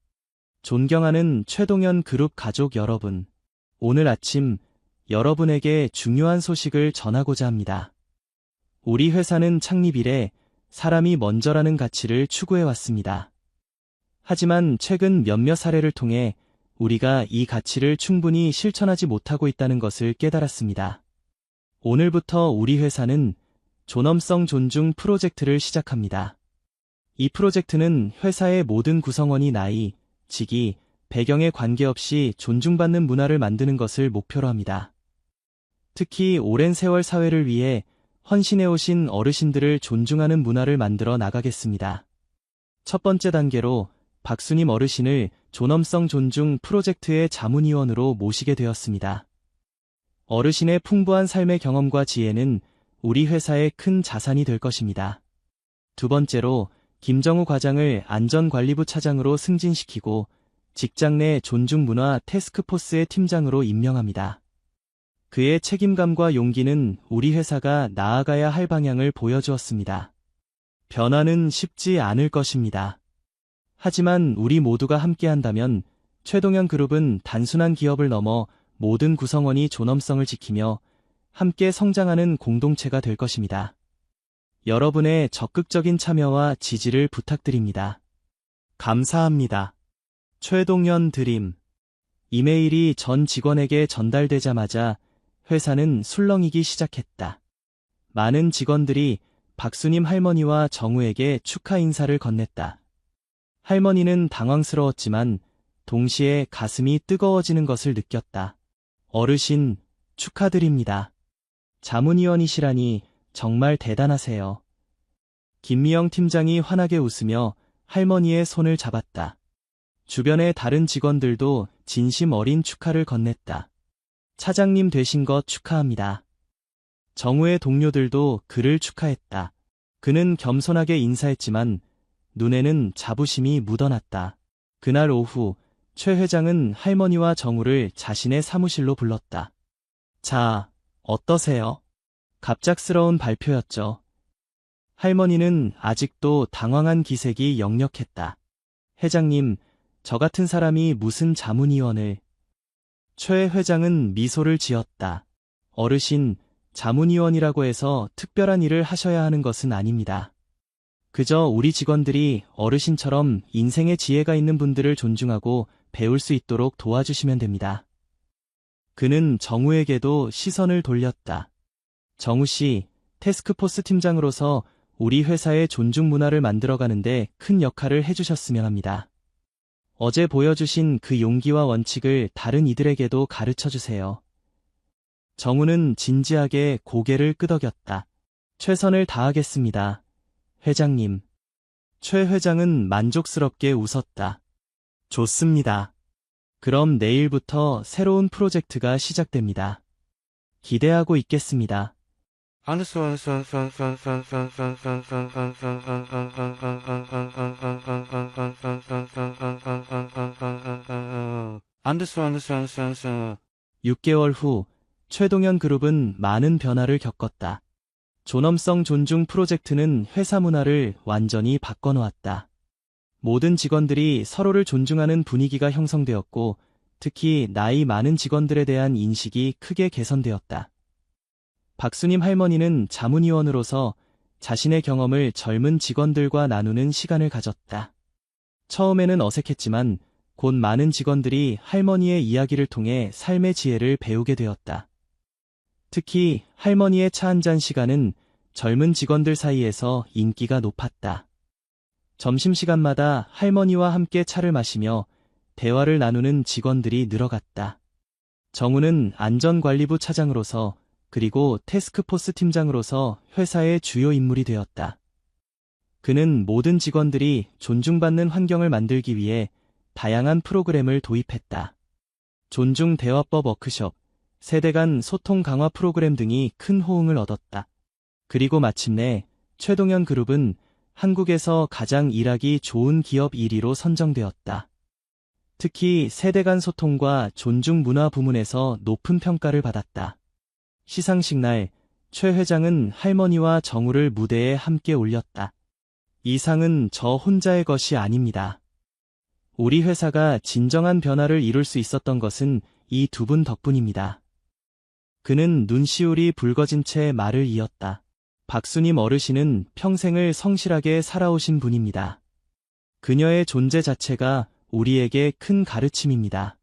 존경하는 최동현 그룹 가족 여러분, 오늘 아침 여러분에게 중요한 소식을 전하고자 합니다. 우리 회사는 창립 이래 사람이 먼저라는 가치를 추구해왔습니다. 하지만 최근 몇몇 사례를 통해 우리가 이 가치를 충분히 실천하지 못하고 있다는 것을 깨달았습니다. 오늘부터 우리 회사는 존엄성 존중 프로젝트를 시작합니다. 이 프로젝트는 회사의 모든 구성원이 나이, 직위, 배경에 관계없이 존중받는 문화를 만드는 것을 목표로 합니다. 특히 오랜 세월 사회를 위해 헌신해오신 어르신들을 존중하는 문화를 만들어 나가겠습니다. 첫 번째 단계로 박수님 어르신을 존엄성 존중 프로젝트의 자문위원으로 모시게 되었습니다. 어르신의 풍부한 삶의 경험과 지혜는 우리 회사의 큰 자산이 될 것입니다. 두 번째로 김정우 과장을 안전관리부 차장으로 승진시키고 직장 내 존중문화 태스크포스의 팀장으로 임명합니다. 그의 책임감과 용기는 우리 회사가 나아가야 할 방향을 보여주었습니다. 변화는 쉽지 않을 것입니다. 하지만 우리 모두가 함께한다면 최동현 그룹은 단순한 기업을 넘어 모든 구성원이 존엄성을 지키며 함께 성장하는 공동체가 될 것입니다. 여러분의 적극적인 참여와 지지를 부탁드립니다. 감사합니다. 최동현 드림. 이메일이 전 직원에게 전달되자마자 회사는 술렁이기 시작했다. 많은 직원들이 박수님 할머니와 정우에게 축하 인사를 건넸다. 할머니는 당황스러웠지만 동시에 가슴이 뜨거워지는 것을 느꼈다. 어르신, 축하드립니다. 자문위원이시라니 정말 대단하세요. 김미영 팀장이 환하게 웃으며 할머니의 손을 잡았다. 주변의 다른 직원들도 진심 어린 축하를 건넸다. 차장님 되신 것 축하합니다. 정우의 동료들도 그를 축하했다. 그는 겸손하게 인사했지만 눈에는 자부심이 묻어났다. 그날 오후 최 회장은 할머니와 정우를 자신의 사무실로 불렀다. 자, 어떠세요? 갑작스러운 발표였죠. 할머니는 아직도 당황한 기색이 역력했다. 회장님, 저 같은 사람이 무슨 자문위원을... 최 회장은 미소를 지었다. 어르신, 자문위원이라고 해서 특별한 일을 하셔야 하는 것은 아닙니다. 그저 우리 직원들이 어르신처럼 인생의 지혜가 있는 분들을 존중하고 배울 수 있도록 도와주시면 됩니다. 그는 정우에게도 시선을 돌렸다. 정우 씨, 태스크포스 팀장으로서 우리 회사의 존중 문화를 만들어가는데 큰 역할을 해주셨으면 합니다. 어제 보여주신 그 용기와 원칙을 다른 이들에게도 가르쳐주세요. 정우는 진지하게 고개를 끄덕였다. 최선을 다하겠습니다. 회장님. 최 회장은 만족스럽게 웃었다. 좋습니다. 그럼 내일부터 새로운 프로젝트가 시작됩니다. 기대하고 있겠습니다. Understand. 6개월 후 최동현 그룹은 많은 변화를 겪었다. 존엄성 존중 프로젝트는 회사 문화를 완전히 바꿔놓았다. 모든 직원들이 서로를 존중하는 분위기가 형성되었고, 특히 나이 많은 직원들에 대한 인식이 크게 개선되었다. 박수님 할머니는 자문위원으로서 자신의 경험을 젊은 직원들과 나누는 시간을 가졌다. 처음에는 어색했지만 곧 많은 직원들이 할머니의 이야기를 통해 삶의 지혜를 배우게 되었다. 특히 할머니의 차 한잔 시간은 젊은 직원들 사이에서 인기가 높았다. 점심시간마다 할머니와 함께 차를 마시며 대화를 나누는 직원들이 늘어갔다. 정우는 안전관리부 차장으로서 그리고 태스크포스 팀장으로서 회사의 주요 인물이 되었다. 그는 모든 직원들이 존중받는 환경을 만들기 위해 다양한 프로그램을 도입했다. 존중 대화법 워크숍, 세대 간 소통 강화 프로그램 등이 큰 호응을 얻었다. 그리고 마침내 최동현 그룹은 한국에서 가장 일하기 좋은 기업 1위로 선정되었다. 특히 세대 간 소통과 존중 문화 부문에서 높은 평가를 받았다. 시상식 날, 최 회장은 할머니와 정우를 무대에 함께 올렸다. 이 상은 저 혼자의 것이 아닙니다. 우리 회사가 진정한 변화를 이룰 수 있었던 것은 이 두 분 덕분입니다. 그는 눈시울이 붉어진 채 말을 이었다. 박수님 어르신은 평생을 성실하게 살아오신 분입니다. 그녀의 존재 자체가 우리에게 큰 가르침입니다.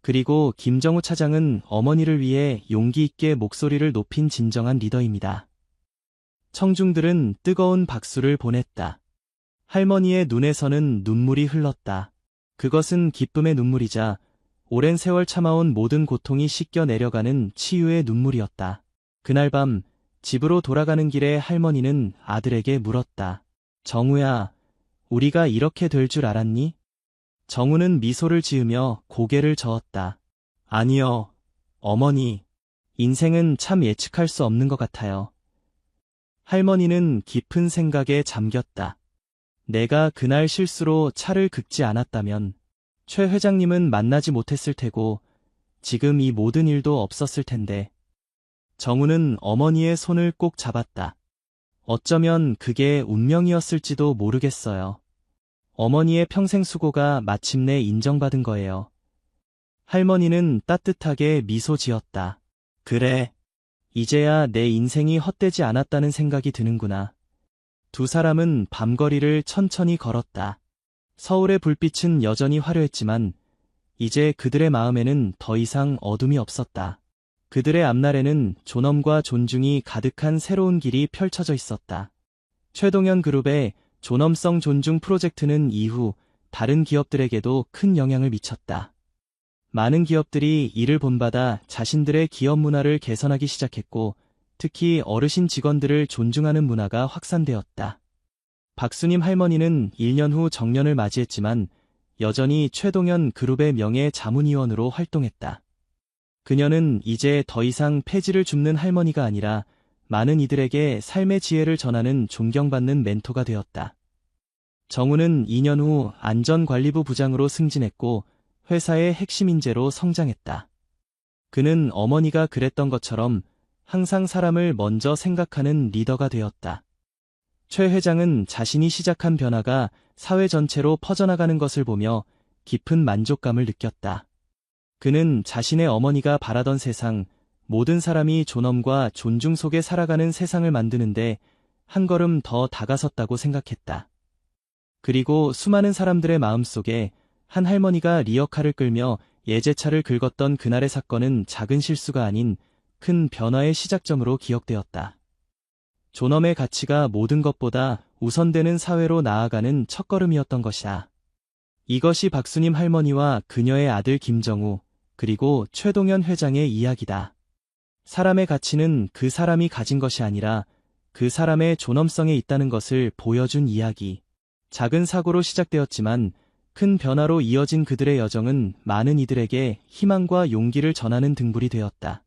그리고 김정우 차장은 어머니를 위해 용기 있게 목소리를 높인 진정한 리더입니다. 청중들은 뜨거운 박수를 보냈다. 할머니의 눈에서는 눈물이 흘렀다. 그것은 기쁨의 눈물이자 오랜 세월 참아온 모든 고통이 씻겨 내려가는 치유의 눈물이었다. 그날 밤 집으로 돌아가는 길에 할머니는 아들에게 물었다. 정우야, 우리가 이렇게 될 줄 알았니? 정우는 미소를 지으며 고개를 저었다. 아니요, 어머니. 인생은 참 예측할 수 없는 것 같아요. 할머니는 깊은 생각에 잠겼다. 내가 그날 실수로 차를 긁지 않았다면 최 회장님은 만나지 못했을 테고 지금 이 모든 일도 없었을 텐데. 정우는 어머니의 손을 꼭 잡았다. 어쩌면 그게 운명이었을지도 모르겠어요. 어머니의 평생 수고가 마침내 인정받은 거예요. 할머니는 따뜻하게 미소 지었다. 그래. 이제야 내 인생이 헛되지 않았다는 생각이 드는구나. 두 사람은 밤거리를 천천히 걸었다. 서울의 불빛은 여전히 화려했지만 이제 그들의 마음에는 더 이상 어둠이 없었다. 그들의 앞날에는 존엄과 존중이 가득한 새로운 길이 펼쳐져 있었다. 최동현 그룹의 존엄성 존중 프로젝트는 이후 다른 기업들에게도 큰 영향을 미쳤다. 많은 기업들이 이를 본받아 자신들의 기업 문화를 개선하기 시작했고, 특히 어르신 직원들을 존중하는 문화가 확산되었다. 박수님 할머니는 1년 후 정년을 맞이했지만 여전히 최동현 그룹의 명예 자문위원으로 활동했다. 그녀는 이제 더 이상 폐지를 줍는 할머니가 아니라 많은 이들에게 삶의 지혜를 전하는 존경받는 멘토가 되었다. 정우는 2년 후 안전관리부 부장으로 승진했고 회사의 핵심 인재로 성장했다. 그는 어머니가 그랬던 것처럼 항상 사람을 먼저 생각하는 리더가 되었다. 최 회장은 자신이 시작한 변화가 사회 전체로 퍼져나가는 것을 보며 깊은 만족감을 느꼈다. 그는 자신의 어머니가 바라던 세상, 모든 사람이 존엄과 존중 속에 살아가는 세상을 만드는데 한 걸음 더 다가섰다고 생각했다. 그리고 수많은 사람들의 마음속에 한 할머니가 리어카를 끌며 예제차를 긁었던 그날의 사건은 작은 실수가 아닌 큰 변화의 시작점으로 기억되었다. 존엄의 가치가 모든 것보다 우선되는 사회로 나아가는 첫걸음이었던 것이다. 이것이 박수님 할머니와 그녀의 아들 김정우, 그리고 최동현 회장의 이야기다. 사람의 가치는 그 사람이 가진 것이 아니라 그 사람의 존엄성에 있다는 것을 보여준 이야기. 작은 사고로 시작되었지만 큰 변화로 이어진 그들의 여정은 많은 이들에게 희망과 용기를 전하는 등불이 되었다.